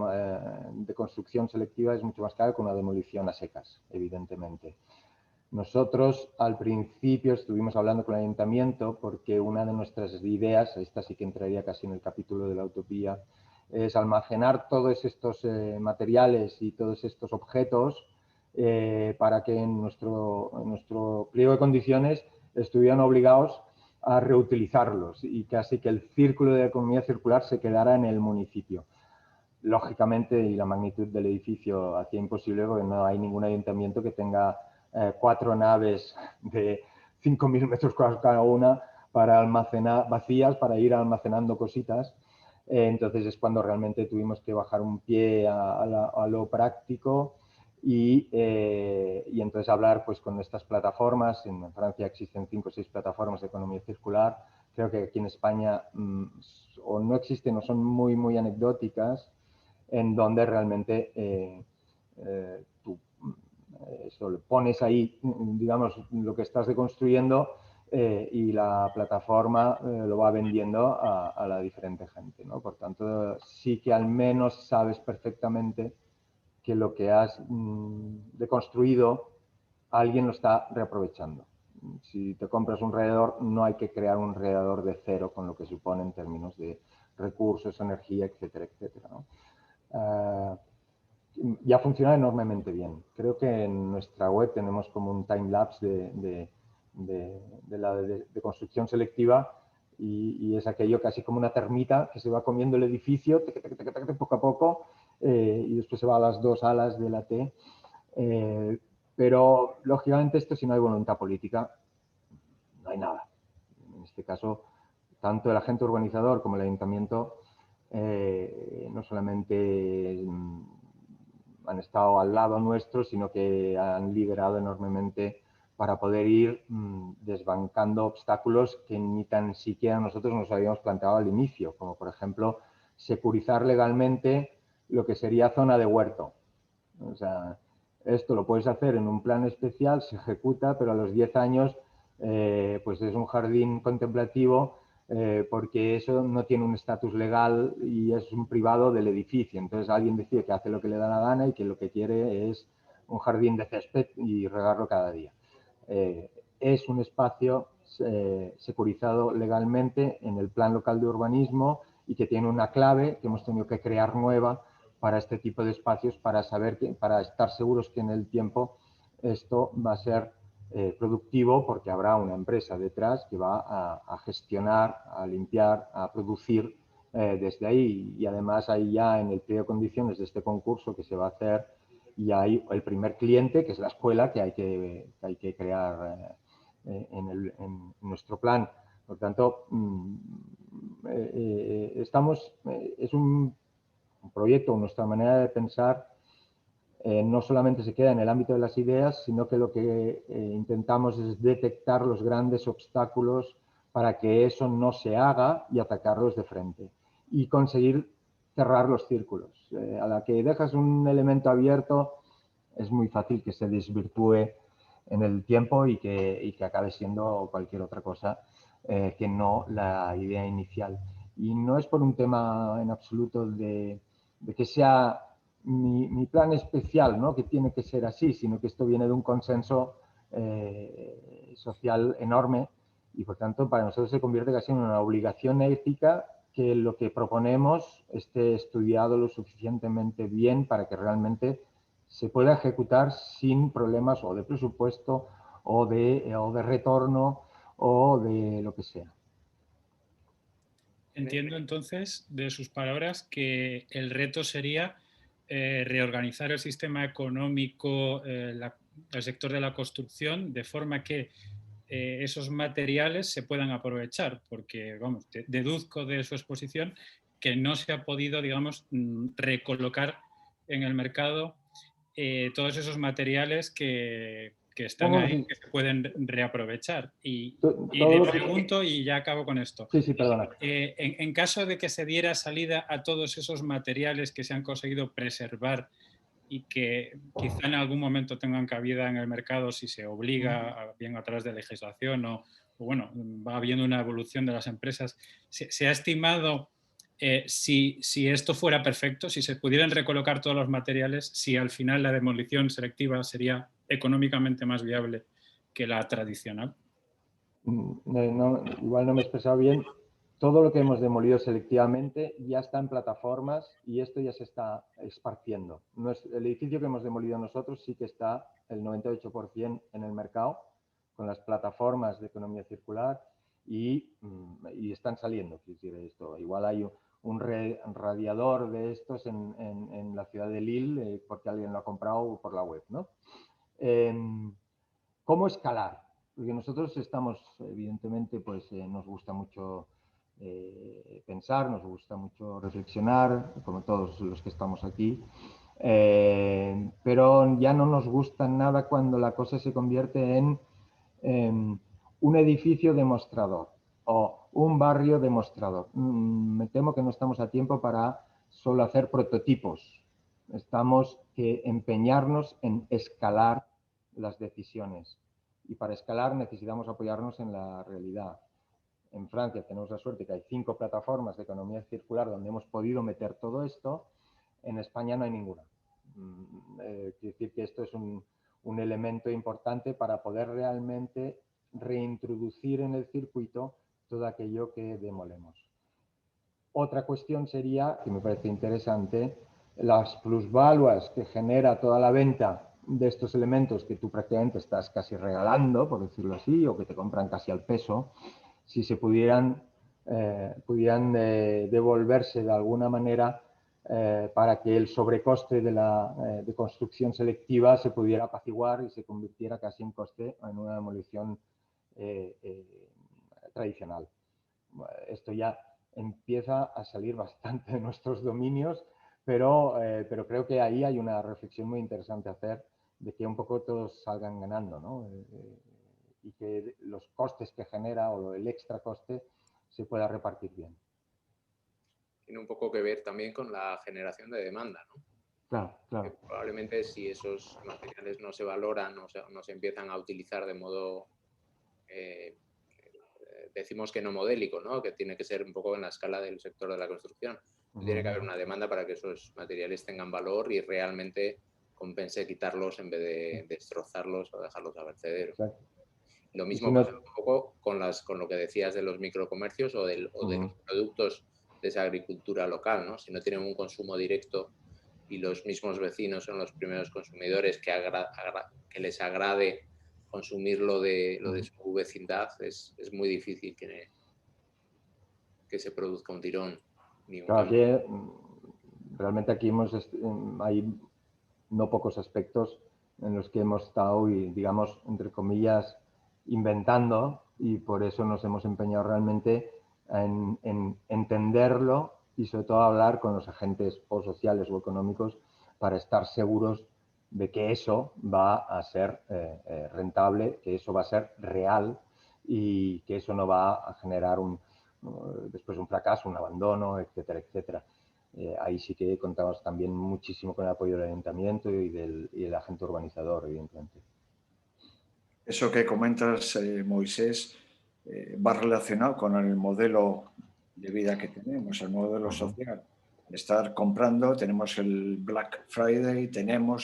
de construcción selectiva es mucho más caro que una demolición a secas, evidentemente. Nosotros al principio estuvimos hablando con el ayuntamiento porque una de nuestras ideas, esta sí que entraría casi en el capítulo de la utopía, es almacenar todos estos materiales y todos estos objetos para que en nuestro pliego de condiciones estuvieran obligados a reutilizarlos y casi que el círculo de economía circular se quedara en el municipio. Lógicamente, y la magnitud del edificio hacía imposible porque no hay ningún ayuntamiento que tenga 4 naves de 5.000 metros cuadrados cada una para almacenar vacías, para ir almacenando cositas. Entonces es cuando realmente tuvimos que bajar un pie a lo práctico y entonces hablar pues con estas plataformas. En Francia existen 5 o 6 plataformas de economía circular. Creo que aquí en España o no existen o son muy, muy anecdóticas, en donde realmente tú eso, pones ahí, digamos, lo que estás deconstruyendo y la plataforma lo va vendiendo a la diferente gente, ¿no? Por tanto, sí que al menos sabes perfectamente que lo que has deconstruido alguien lo está reaprovechando. Si te compras un radiador, no hay que crear un radiador de cero con lo que supone en términos de recursos, energía, etcétera, etcétera, ¿no? Ya funciona enormemente bien. Creo que en nuestra web tenemos como un time-lapse de construcción selectiva y es aquello casi como una termita que se va comiendo el edificio poco a poco y después se va a las 2 alas de la T. Pero, lógicamente, esto si no hay voluntad política, no hay nada. En este caso, tanto el agente urbanizador como el ayuntamiento no solamente han estado al lado nuestro, sino que han liderado enormemente para poder ir desbancando obstáculos que ni tan siquiera nosotros nos habíamos planteado al inicio, como por ejemplo securizar legalmente lo que sería zona de huerto. O sea, esto lo puedes hacer en un plan especial, se ejecuta, pero a los 10 años pues es un jardín contemplativo porque eso no tiene un estatus legal y es un privado del edificio. Entonces alguien decide que hace lo que le da la gana y que lo que quiere es un jardín de césped y regarlo cada día. Es un espacio securizado legalmente en el plan local de urbanismo y que tiene una clave que hemos tenido que crear nueva para este tipo de espacios, para saber para estar seguros que en el tiempo esto va a ser productivo, porque habrá una empresa detrás que va a gestionar, a limpiar, a producir desde ahí. Y además hay ya en el pliego de condiciones de este concurso que se va a hacer, y hay el primer cliente, que es la escuela, que hay que crear en nuestro plan. Por tanto, es un proyecto, nuestra manera de pensar no solamente se queda en el ámbito de las ideas, sino que lo que intentamos es detectar los grandes obstáculos para que eso no se haga y atacarlos de frente y conseguir cerrar los círculos. A la que dejas un elemento abierto es muy fácil que se desvirtúe en el tiempo y que acabe siendo cualquier otra cosa que no la idea inicial. Y no es por un tema en absoluto de que sea mi plan especial, ¿no?, que tiene que ser así, sino que esto viene de un consenso social enorme y, por tanto, para nosotros se convierte casi en una obligación ética que lo que proponemos esté estudiado lo suficientemente bien para que realmente se pueda ejecutar sin problemas o de presupuesto o de retorno o de lo que sea. Entiendo entonces de sus palabras que el reto sería reorganizar el sistema económico, el sector de la construcción, de forma que esos materiales se puedan aprovechar, porque, vamos, deduzco de su exposición que no se ha podido, digamos, recolocar en el mercado todos esos materiales que están ahí, que se pueden reaprovechar. Y le pregunto, y ya acabo con esto. Sí, perdona. En caso de que se diera salida a todos esos materiales que se han conseguido preservar y que quizá en algún momento tengan cabida en el mercado si se obliga, bien a través de legislación o bueno, va habiendo una evolución de las empresas, ¿se ha estimado si esto fuera perfecto, si se pudieran recolocar todos los materiales, si al final la demolición selectiva sería económicamente más viable que la tradicional? Igual no me he expresado bien. Todo lo que hemos demolido selectivamente ya está en plataformas y esto ya se está esparciendo. El edificio que hemos demolido nosotros sí que está el 98% en el mercado con las plataformas de economía circular y están saliendo. Esto. Igual hay un radiador de estos en la ciudad de Lille porque alguien lo ha comprado por la web, ¿no? ¿Cómo escalar? Porque nosotros estamos, evidentemente, pues nos gusta mucho pensar, nos gusta mucho reflexionar, como todos los que estamos aquí, pero ya no nos gusta nada cuando la cosa se convierte en un edificio demostrador o un barrio demostrador. Me temo que no estamos a tiempo para solo hacer prototipos. Estamos que empeñarnos en escalar las decisiones. Y para escalar necesitamos apoyarnos en la realidad. En Francia tenemos la suerte que hay 5 plataformas de economía circular donde hemos podido meter todo esto. En España no hay ninguna. Quiere decir que esto es un elemento importante para poder realmente reintroducir en el circuito todo aquello que demolemos. Otra cuestión sería, que me parece interesante, las plusvaluas que genera toda la venta de estos elementos que tú prácticamente estás casi regalando, por decirlo así, o que te compran casi al peso, si se pudieran devolverse de alguna manera para que el sobrecoste de construcción selectiva se pudiera apaciguar y se convirtiera casi en coste en una demolición tradicional. Esto ya empieza a salir bastante de nuestros dominios, pero creo que ahí hay una reflexión muy interesante a hacer de que un poco todos salgan ganando, ¿no? Y que los costes que genera o el extra coste se pueda repartir bien. Tiene un poco que ver también con la generación de demanda, ¿no? Claro, claro. Probablemente si esos materiales no se valoran o no se empiezan a utilizar de modo, decimos que no modélico, ¿no? Que tiene que ser un poco en la escala del sector de la construcción. Tiene que haber una demanda para que esos materiales tengan valor y realmente compense quitarlos en vez de destrozarlos o dejarlos a vertedero. Exacto. Lo mismo pasa un poco con lo que decías de los microcomercios o de los productos de esa agricultura local, ¿no? Si no tienen un consumo directo y los mismos vecinos son los primeros consumidores que les agrade consumir lo de su vecindad, es muy difícil que se produzca un tirón. Claro, realmente aquí hay no pocos aspectos en los que hemos estado, digamos, entre comillas, inventando y por eso nos hemos empeñado realmente en entenderlo y sobre todo hablar con los agentes o sociales o económicos para estar seguros de que eso va a ser rentable, que eso va a ser real y que eso no va a generar después un fracaso, un abandono, etcétera, etcétera. Ahí sí que contamos también muchísimo con el apoyo del ayuntamiento y del agente urbanizador, evidentemente. Eso que comentas, Moisés, va relacionado con el modelo de vida que tenemos, el modelo social. Estar comprando, tenemos el Black Friday,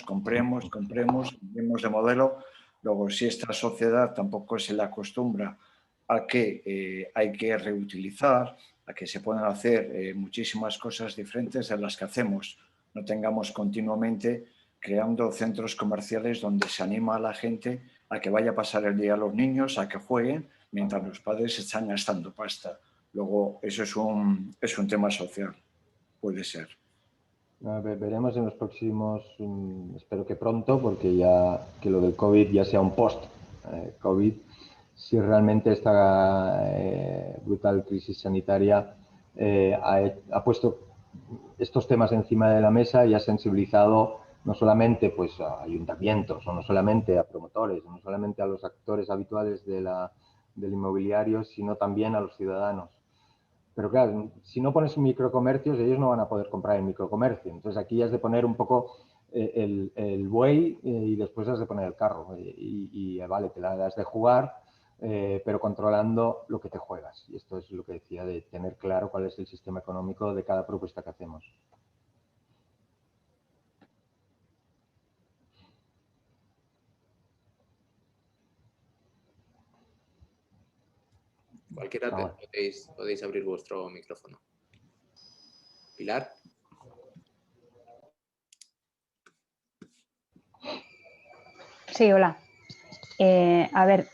compremos de modelo. Luego, si esta sociedad tampoco se le acostumbra a que hay que reutilizar, a que se pueden hacer muchísimas cosas diferentes de las que hacemos, no tengamos continuamente creando centros comerciales donde se anima a la gente a que vaya a pasar el día a los niños, a que jueguen, mientras los padres están gastando pasta. Luego, eso es un tema social, puede ser. Veremos en los próximos, espero que pronto, porque ya que lo del COVID ya sea un post-COVID, si realmente esta brutal crisis sanitaria ha puesto estos temas encima de la mesa y ha sensibilizado no solamente pues, a ayuntamientos, o no solamente a promotores, o no solamente a los actores habituales del inmobiliario, sino también a los ciudadanos. Pero claro, si no pones microcomercios, ellos no van a poder comprar en microcomercio. Entonces aquí has de poner un poco el buey y después has de poner el carro. Y vale, te la has de jugar, pero controlando lo que te juegas. Y esto es lo que decía de tener claro cuál es el sistema económico de cada propuesta que hacemos. Cualquiera podéis abrir vuestro micrófono. Pilar. Sí, hola. A ver,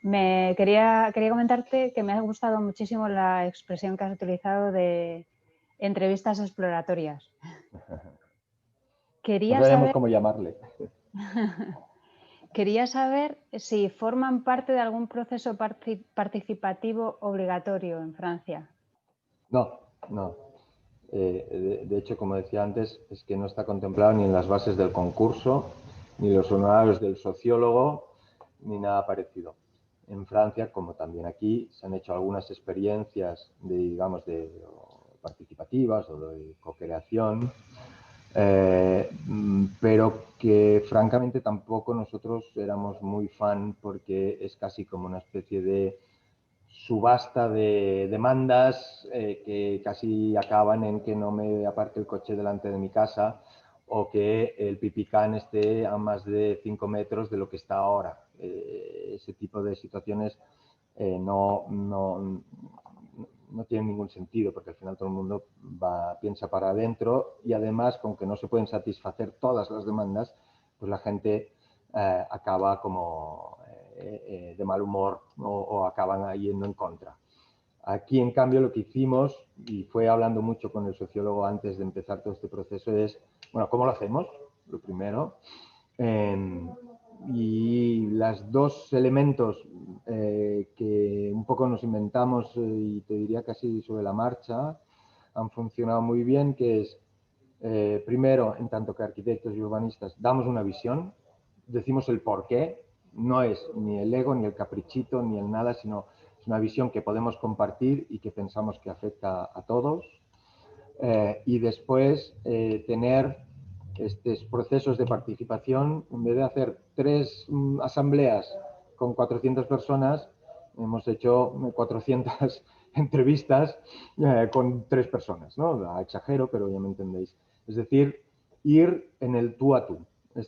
me quería comentarte que me ha gustado muchísimo la expresión que has utilizado de entrevistas exploratorias. No sabemos cómo llamarle. Quería saber si forman parte de algún proceso participativo obligatorio en Francia. No. De hecho, como decía antes, es que no está contemplado ni en las bases del concurso, ni los honorarios del sociólogo, ni nada parecido. En Francia, como también aquí, se han hecho algunas experiencias de participativas o de co-creación, pero que francamente tampoco nosotros éramos muy fan porque es casi como una especie de subasta de demandas que casi acaban en que no me aparque el coche delante de mi casa o que el pipicán esté a más de 5 metros de lo que está ahora. Ese tipo de situaciones no tienen ningún sentido porque al final todo el mundo piensa para adentro y además, con que no se pueden satisfacer todas las demandas, pues la gente acaba como de mal humor o acaban yendo en contra. Aquí, en cambio, lo que hicimos, y fue hablando mucho con el sociólogo antes de empezar todo este proceso, es, bueno, ¿cómo lo hacemos? Lo primero. Y los dos elementos que un poco nos inventamos, y te diría casi sobre la marcha, han funcionado muy bien, que es, primero, en tanto que arquitectos y urbanistas, damos una visión, decimos el porqué, no es ni el ego, ni el caprichito, ni el nada, sino es una visión que podemos compartir y que pensamos que afecta a todos. Y después tener estos procesos de participación, en vez de hacer 3 asambleas con 400 personas, hemos hecho 400 entrevistas con 3 personas, ¿no? Exagero, pero ya me entendéis. Es decir, ir en el tú a tú. En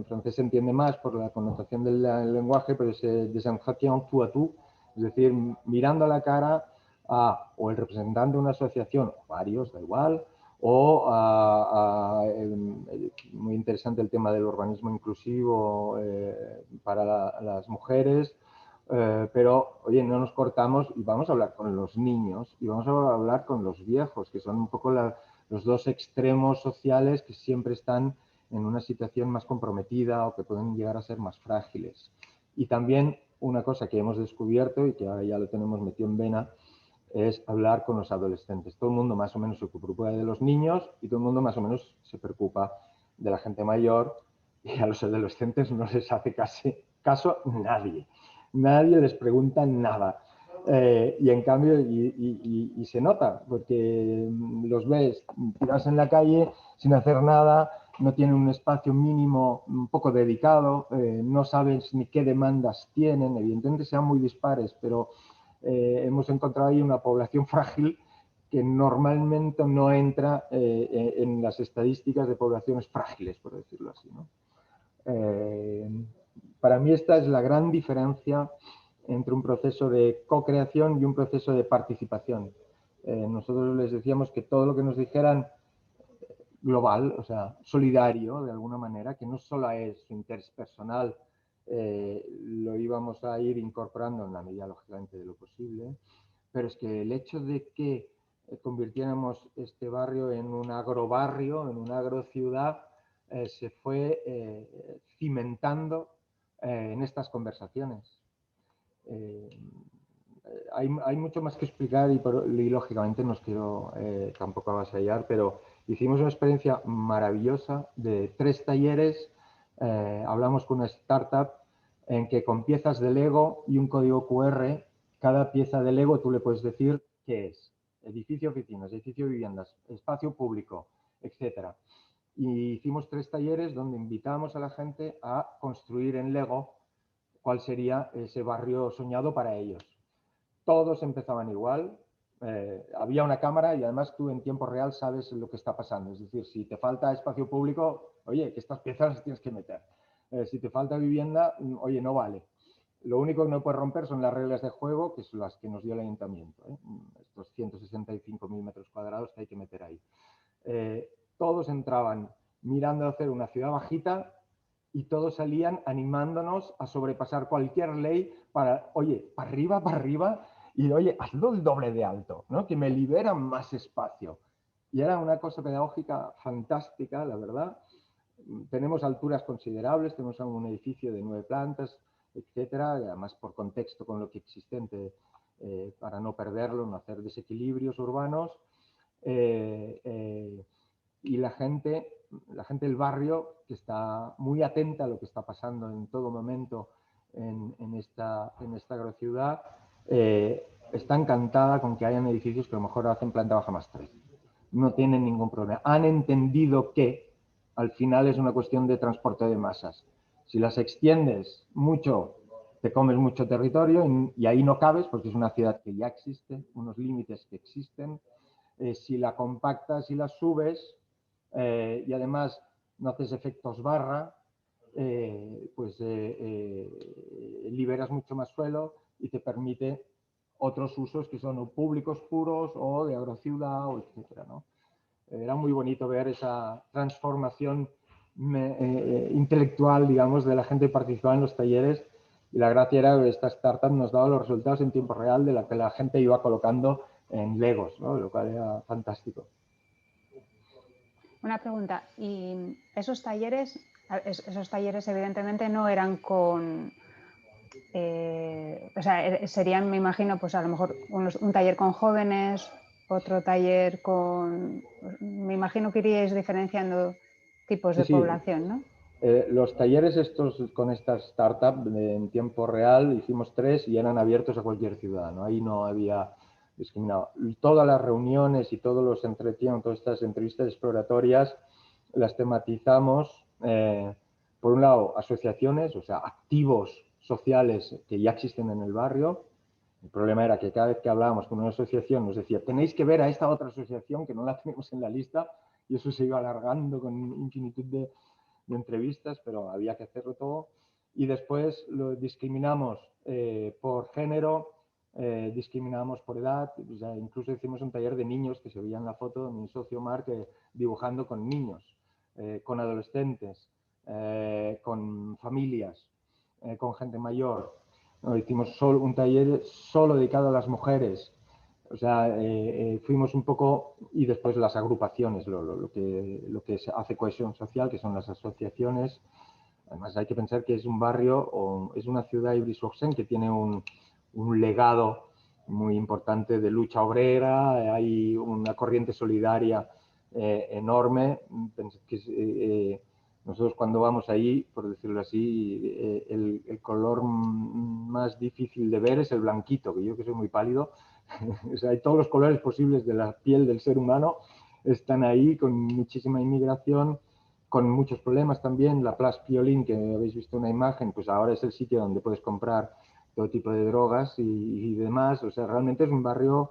francés se entiende más por la connotación del lenguaje, pero es des entretiens tú a tú, es decir, mirando a la cara o el representante de una asociación, o varios, da igual, o muy interesante el tema del urbanismo inclusivo para las mujeres, pero oye, no nos cortamos y vamos a hablar con los niños y vamos a hablar con los viejos, que son un poco los dos extremos sociales que siempre están en una situación más comprometida o que pueden llegar a ser más frágiles. Y también una cosa que hemos descubierto y que ahora ya lo tenemos metido en vena es hablar con los adolescentes. Todo el mundo más o menos se preocupa de los niños y todo el mundo más o menos se preocupa de la gente mayor, y a los adolescentes no les hace caso nadie. Nadie les pregunta nada. Y en cambio, y se nota, porque los ves tirados en la calle sin hacer nada, no tienen un espacio mínimo un poco dedicado, no sabes ni qué demandas tienen, evidentemente sean muy dispares, pero hemos encontrado ahí una población frágil que normalmente no entra en las estadísticas de poblaciones frágiles, por decirlo así, ¿no? Para mí esta es la gran diferencia entre un proceso de co-creación y un proceso de participación. Nosotros les decíamos que todo lo que nos dijeran global, o sea, solidario de alguna manera, que no solo es interpersonal, lo íbamos a ir incorporando en la medida, lógicamente, de lo posible, pero es que el hecho de que convirtiéramos este barrio en un agrobarrio, en una agrociudad, se fue cimentando en estas conversaciones. Hay mucho más que explicar y lógicamente no os quiero tampoco avasallar, pero hicimos una experiencia maravillosa de 3 talleres. Hablamos con una startup en que con piezas de Lego y un código QR, cada pieza de Lego tú le puedes decir qué es. Edificio, oficinas, edificio, viviendas, espacio público, etc. Y hicimos 3 talleres donde invitamos a la gente a construir en Lego cuál sería ese barrio soñado para ellos. Todos empezaban igual, había una cámara y además tú en tiempo real sabes lo que está pasando. Es decir, si te falta espacio público, oye, que estas piezas las tienes que meter. Si te falta vivienda, oye, no vale. Lo único que no puedes romper son las reglas de juego, que son las que nos dio el ayuntamiento, estos 165.000 metros cuadrados que hay que meter ahí. Todos entraban mirando a hacer una ciudad bajita y todos salían animándonos a sobrepasar cualquier ley para, oye, para arriba, y oye, hazlo el doble de alto, ¿no? Que me liberan más espacio. Y era una cosa pedagógica fantástica, la verdad. Tenemos alturas considerables, tenemos un edificio de 9 plantas, etcétera, y además por contexto con lo que existente, para no perderlo, no hacer desequilibrios urbanos. Y la gente del barrio, que está muy atenta a lo que está pasando en todo momento en esta agrociudad, está encantada con que hayan edificios que a lo mejor hacen planta baja más 3. No tienen ningún problema. Han entendido que al final es una cuestión de transporte de masas. Si las extiendes mucho, te comes mucho territorio y ahí no cabes porque es una ciudad que ya existe, unos límites que existen. Si la compactas y la subes, y además no haces efectos barra, pues liberas mucho más suelo y te permite otros usos que son o públicos puros o de agrociudad, o etcétera, ¿no? Era muy bonito ver esa transformación intelectual, digamos, de la gente que participaba en los talleres, y la gracia era que esta startup nos daba los resultados en tiempo real de la que la gente iba colocando en Legos, ¿no? Lo cual era fantástico. Una pregunta, ¿y esos talleres evidentemente no eran con, o sea, serían, me imagino, pues a lo mejor un taller con jóvenes, otro taller con, me imagino que iríais diferenciando tipos de población, ¿no? Los talleres estos con esta startup en tiempo real hicimos 3 y eran abiertos a cualquier ciudadano, ahí no había discriminado. Todas las reuniones y todos los entretiempos, todas estas entrevistas exploratorias las tematizamos, por un lado, asociaciones, o sea, activos sociales que ya existen en el barrio. El problema era que cada vez que hablábamos con una asociación nos decía, tenéis que ver a esta otra asociación que no la tenemos en la lista, y eso se iba alargando con infinitud de entrevistas, pero había que hacerlo todo. Y después lo discriminamos por género, discriminamos por edad, o sea, incluso hicimos un taller de niños que se veía en la foto de mi socio Marc, dibujando con niños, con adolescentes, con familias, con gente mayor. Hicimos un taller solo dedicado a las mujeres. O sea, fuimos un poco, y después las agrupaciones, lo que hace cohesión social, que son las asociaciones. Además hay que pensar que es un barrio, o es una ciudad, Ivry-sur-Seine, que tiene un legado muy importante de lucha obrera, hay una corriente solidaria enorme. Nosotros cuando vamos ahí, por decirlo así, el color más difícil de ver es el blanquito, que yo que soy muy pálido, o sea, hay todos los colores posibles de la piel del ser humano, están ahí con muchísima inmigración, con muchos problemas también. La Place Piolín, que habéis visto una imagen, pues ahora es el sitio donde puedes comprar todo tipo de drogas y demás. O sea, realmente es un barrio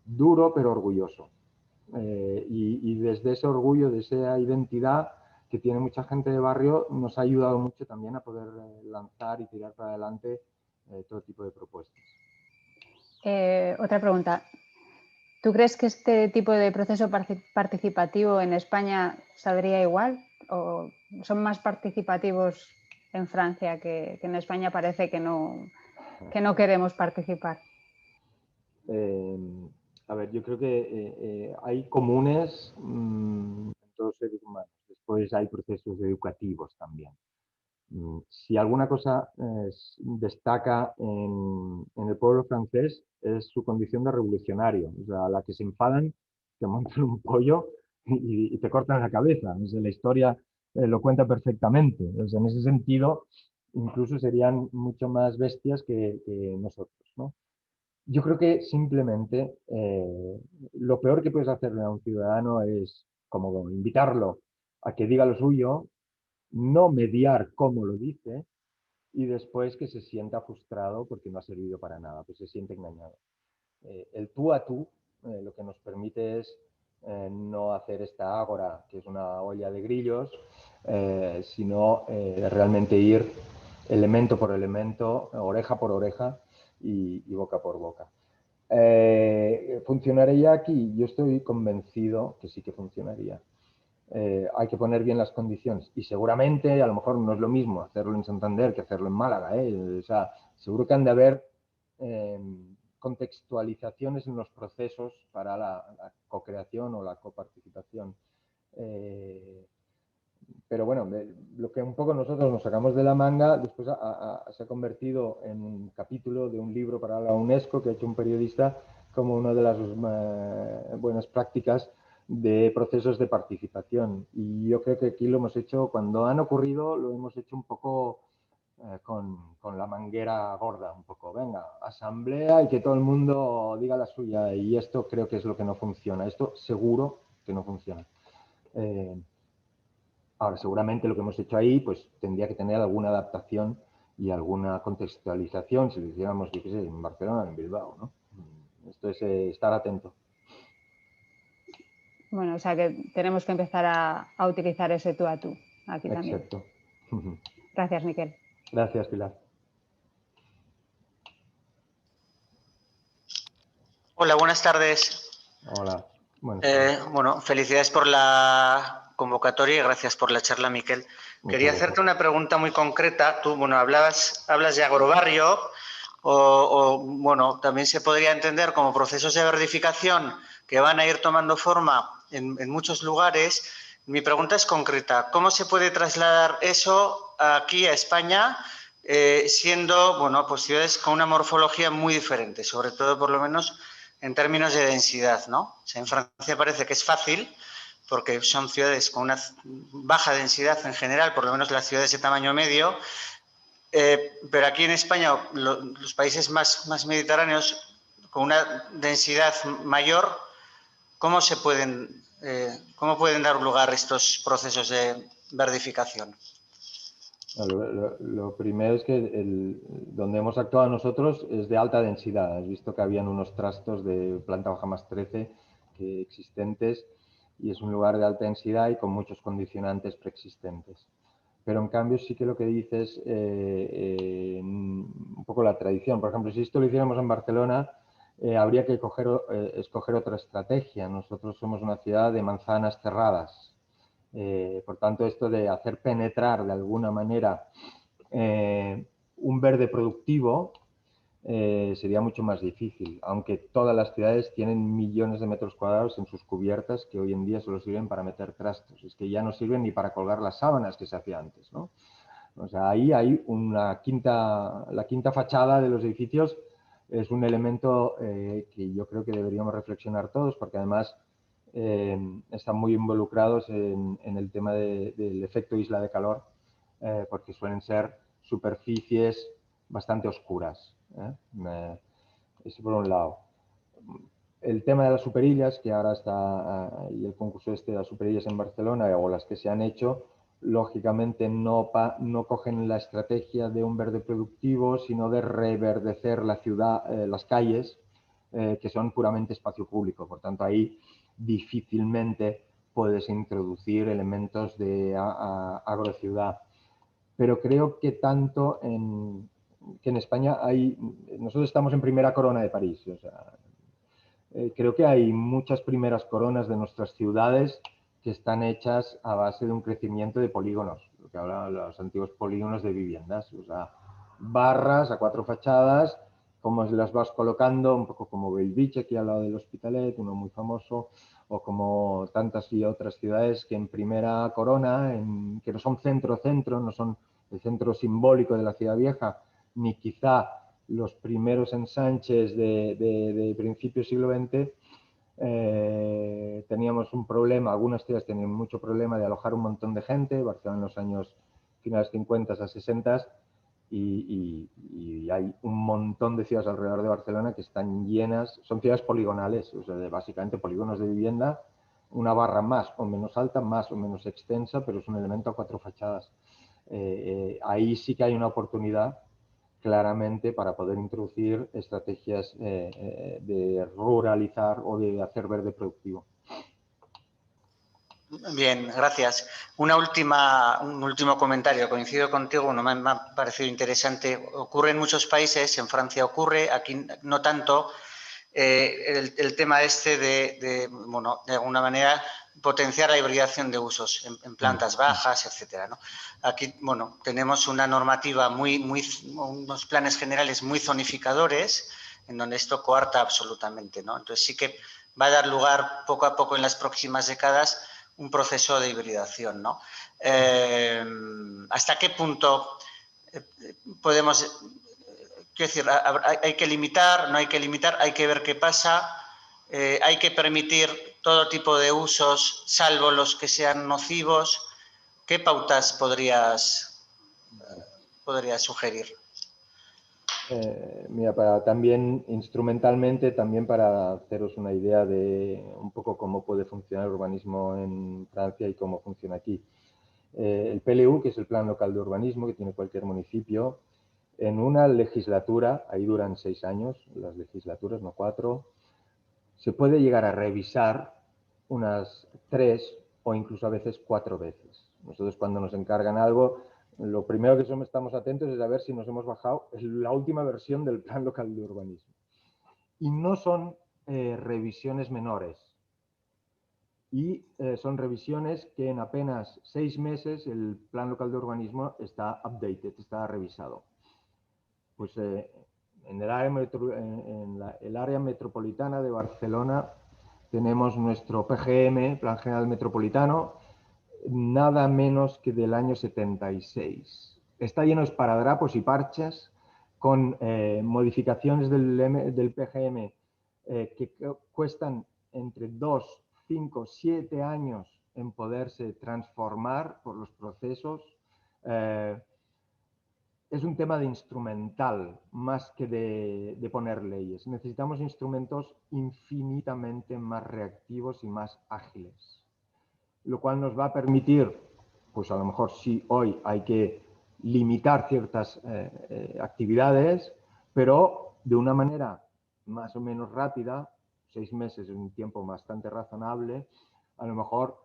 duro pero orgulloso. Y desde ese orgullo, de esa identidad que tiene mucha gente de barrio, nos ha ayudado mucho también a poder lanzar y tirar para adelante todo tipo de propuestas. Otra pregunta. ¿Tú crees que este tipo de proceso participativo en España saldría igual? ¿O son más participativos en Francia que en España parece que no queremos participar? A ver, yo creo que hay comunes en todos los seres humanos. Después hay procesos educativos también. Si alguna cosa destaca en el pueblo francés es su condición de revolucionario. O sea, a la que se enfadan, te montan un pollo y te cortan la cabeza. O sea, la historia lo cuenta perfectamente. O sea, en ese sentido, incluso serían mucho más bestias que nosotros, ¿no? Yo creo que simplemente lo peor que puedes hacerle a un ciudadano es como invitarlo a que diga lo suyo, no mediar cómo lo dice y después que se sienta frustrado porque no ha servido para nada, pues se siente engañado. El tú a tú lo que nos permite es no hacer esta ágora, que es una olla de grillos, sino realmente ir elemento por elemento, oreja por oreja y boca por boca. ¿Funcionaría aquí? Yo estoy convencido que sí que funcionaría. Hay que poner bien las condiciones y seguramente a lo mejor no es lo mismo hacerlo en Santander que hacerlo en Málaga, o sea, seguro que han de haber contextualizaciones en los procesos para la co-creación o la coparticipación. Pero bueno, lo que un poco nosotros nos sacamos de la manga después se ha convertido en un capítulo de un libro para la UNESCO que ha hecho un periodista como una de las buenas prácticas de procesos de participación. Y yo creo que aquí lo hemos hecho, cuando han ocurrido, lo hemos hecho un poco con la manguera gorda, un poco. Venga, asamblea y que todo el mundo diga la suya. Y esto creo que es lo que no funciona. Esto seguro que no funciona. Ahora, seguramente lo que hemos hecho ahí pues tendría que tener alguna adaptación y alguna contextualización si lo hiciéramos, yo qué sé, en Barcelona o en Bilbao, ¿no? Esto es estar atento. Bueno, o sea que tenemos que empezar a utilizar ese tú a tú aquí también. Exacto. Gracias, Miquel. Gracias, Pilar. Hola, buenas tardes. Hola. Bueno, felicidades por la convocatoria y gracias por la charla, Miquel. Quería hacerte una pregunta muy concreta. Tú, bueno, hablas de agrobarrio bueno, también se podría entender como procesos de verdificación que van a ir tomando forma en muchos lugares. Mi pregunta es concreta. ¿Cómo se puede trasladar eso aquí a España siendo, bueno, pues ciudades con una morfología muy diferente, sobre todo por lo menos en términos de densidad, ¿no? O sea, en Francia parece que es fácil porque son ciudades con una baja densidad en general, por lo menos las ciudades de tamaño medio, pero aquí en España, los países más mediterráneos con una densidad mayor, ¿cómo pueden dar lugar estos procesos de verdificación? Lo primero es que donde hemos actuado nosotros es de alta densidad. Has visto que habían unos trastos de planta baja más 13 que existentes y es un lugar de alta densidad y con muchos condicionantes preexistentes. Pero en cambio sí que lo que dices un poco la tradición. Por ejemplo, si esto lo hiciéramos en Barcelona, habría que escoger otra estrategia. Nosotros somos una ciudad de manzanas cerradas. Por tanto, esto de hacer penetrar de alguna manera un verde productivo sería mucho más difícil, aunque todas las ciudades tienen millones de metros cuadrados en sus cubiertas que hoy en día solo sirven para meter trastos. Es que ya no sirven ni para colgar las sábanas que se hacía antes, ¿no? O sea, ahí hay la quinta fachada de los edificios. Es un elemento que yo creo que deberíamos reflexionar todos, porque además están muy involucrados en el tema del efecto isla de calor, porque suelen ser superficies bastante oscuras. Eso por un lado. El tema de las superillas, que ahora está, y el concurso de las superillas en Barcelona, o las que se han hecho, lógicamente no cogen la estrategia de un verde productivo, sino de reverdecer la ciudad, las calles, que son puramente espacio público. Por tanto, ahí difícilmente puedes introducir elementos de agrociudad. Pero creo que tanto que en España nosotros estamos en primera corona de París. O sea, creo que hay muchas primeras coronas de nuestras ciudades que están hechas a base de un crecimiento de polígonos, lo que hablan los antiguos polígonos de viviendas, o sea, barras a 4 fachadas, como las vas colocando, un poco como Bellvitge, aquí al lado del Hospitalet, uno muy famoso, o como tantas y otras ciudades que en primera corona, que no son centro-centro, no son el centro simbólico de la ciudad vieja, ni quizá los primeros ensanches de principios del siglo XX, teníamos un problema, algunas ciudades tenían mucho problema de alojar un montón de gente, Barcelona en los años finales 50 a 60, y hay un montón de ciudades alrededor de Barcelona que están llenas, son ciudades poligonales, o sea, básicamente polígonos de vivienda, una barra más o menos alta, más o menos extensa, pero es un elemento a 4 fachadas. Ahí sí que hay una oportunidad claramente para poder introducir estrategias de ruralizar o de hacer verde productivo. Bien, gracias. Un último comentario. Coincido contigo, bueno, me ha parecido interesante. Ocurre en muchos países, en Francia ocurre, aquí no tanto. El tema bueno, de alguna manera potenciar la hibridación de usos en plantas bajas, etcétera, ¿no? Aquí, bueno, tenemos una normativa unos planes generales muy zonificadores, en donde esto coarta absolutamente, ¿no? Entonces sí que va a dar lugar poco a poco en las próximas décadas un proceso de hibridación, ¿no? ¿Hasta qué punto podemos... Quiero decir, hay que limitar, no hay que limitar, hay que ver qué pasa, hay que permitir todo tipo de usos, salvo los que sean nocivos? ¿Qué pautas podrías sugerir? Mira, también instrumentalmente, también para haceros una idea de un poco cómo puede funcionar el urbanismo en Francia y cómo funciona aquí. El PLU, que es el Plan Local de Urbanismo, que tiene cualquier municipio, en una legislatura, ahí duran 6 años, las legislaturas, no 4, se puede llegar a revisar unas 3 o incluso a veces 4 veces. Nosotros cuando nos encargan algo, lo primero que estamos atentos es a ver si nos hemos bajado la última versión del Plan Local de Urbanismo. Y no son revisiones menores. Y son revisiones que en apenas 6 meses el Plan Local de Urbanismo está updated, está revisado. Pues en el área metropolitana de Barcelona tenemos nuestro PGM, Plan General Metropolitano, nada menos que del año 76. Está lleno de esparadrapos y parches con modificaciones del PGM que cuestan entre 2, 5, 7 años en poderse transformar por los procesos. Es un tema de instrumental más que de poner leyes. Necesitamos instrumentos infinitamente más reactivos y más ágiles, lo cual nos va a permitir, pues a lo mejor sí hoy hay que limitar ciertas actividades, pero de una manera más o menos rápida, 6 meses es un tiempo bastante razonable, a lo mejor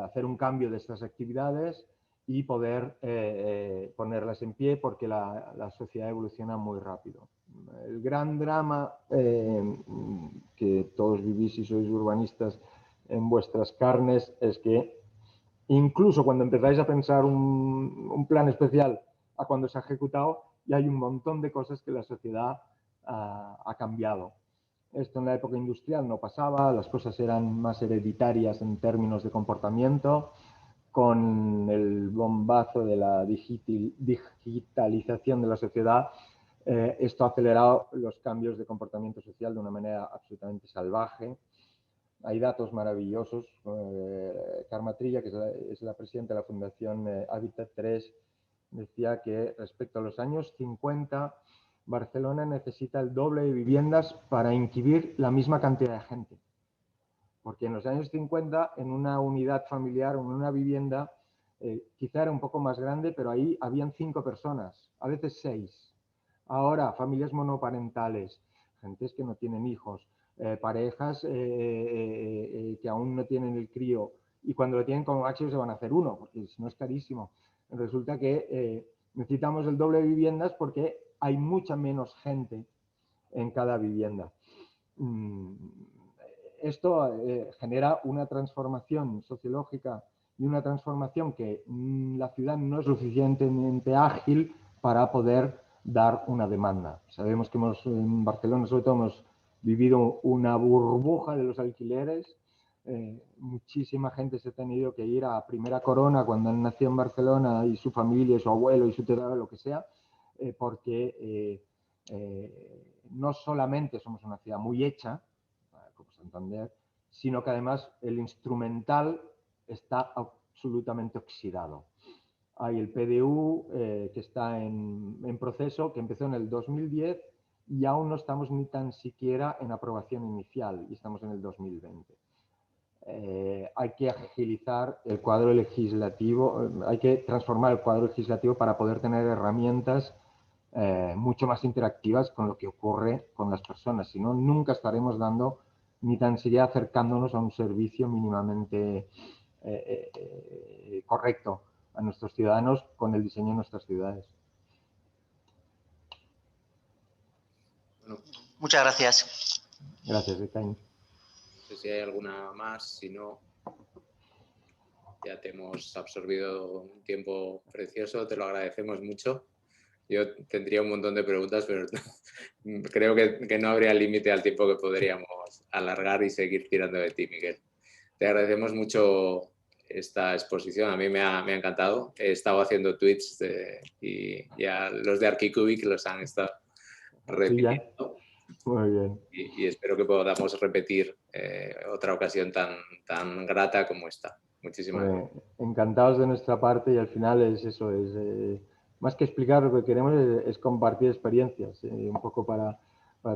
hacer un cambio de estas actividades y poder ponerlas en pie porque la sociedad evoluciona muy rápido. El gran drama que todos vivís si sois urbanistas en vuestras carnes es que incluso cuando empezáis a pensar un plan especial a cuando se ha ejecutado, ya hay un montón de cosas que la sociedad ha cambiado. Esto en la época industrial no pasaba, las cosas eran más hereditarias en términos de comportamiento. con el bombazo de la digitalización de la sociedad, esto ha acelerado los cambios de comportamiento social de una manera absolutamente salvaje. Hay datos maravillosos. Carme Trilla, que es la presidenta de la Fundación Habitat 3, decía que respecto a los años 50, Barcelona necesita el doble de viviendas para incubir la misma cantidad de gente. Porque en los años 50, en una unidad familiar o en una vivienda, quizá era un poco más grande, pero ahí habían 5 personas, a veces 6. Ahora, familias monoparentales, gentes que no tienen hijos, parejas que aún no tienen el crío, y cuando lo tienen como máximo se van a hacer uno, porque si no es carísimo. Resulta que necesitamos el doble de viviendas porque hay mucha menos gente en cada vivienda. Esto genera una transformación sociológica y una transformación que la ciudad no es suficientemente ágil para poder dar una demanda. Sabemos que en Barcelona sobre todo hemos vivido una burbuja de los alquileres. Muchísima gente se ha tenido que ir a primera corona cuando él nació en Barcelona, y su familia, y su abuelo y su tío, lo que sea, porque no solamente somos una ciudad muy hecha, como Santander, sino que además el instrumental está absolutamente oxidado. Hay el PDU que está en proceso, que empezó en el 2010 y aún no estamos ni tan siquiera en aprobación inicial, y estamos en el 2020. Hay que agilizar el cuadro legislativo, hay que transformar el cuadro legislativo para poder tener herramientas mucho más interactivas con lo que ocurre con las personas. Si no, nunca estaremos dando ni tan siquiera acercándonos a un servicio mínimamente correcto a nuestros ciudadanos con el diseño de nuestras ciudades. Bueno, muchas gracias. Gracias, Ekain. No sé si hay alguna más, si no, ya te hemos absorbido un tiempo precioso, te lo agradecemos mucho. Yo tendría un montón de preguntas, pero creo que no habría límite al tiempo que podríamos alargar y seguir tirando de ti, Miguel. Te agradecemos mucho esta exposición, a mí me ha encantado. He estado haciendo tweets y ya los de Arquicubic los han estado repitiendo. Muy bien. Y espero que podamos repetir otra ocasión tan grata como esta. Muchísimas gracias. Encantados de nuestra parte, y al final es eso, más que explicar, lo que queremos es compartir experiencias, un poco para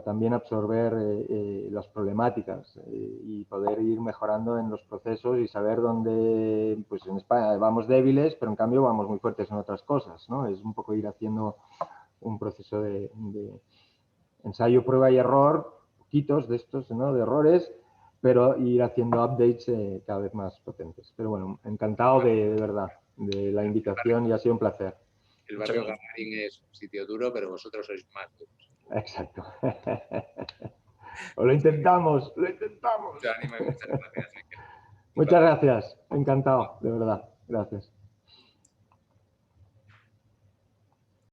también absorber las problemáticas y poder ir mejorando en los procesos y saber dónde, pues en España vamos débiles, pero en cambio vamos muy fuertes en otras cosas, ¿no? Es un poco ir haciendo un proceso de ensayo, prueba y error, poquitos de estos, ¿no? De errores, pero ir haciendo updates cada vez más potentes. Pero bueno, encantado de verdad de la invitación y ha sido un placer. El barrio Gagarín es un sitio duro, pero vosotros sois más duros. Exacto. O lo intentamos, lo intentamos. Mucho ánimo y muchas gracias, Miquel. Muchas gracias, encantado, de verdad. Gracias.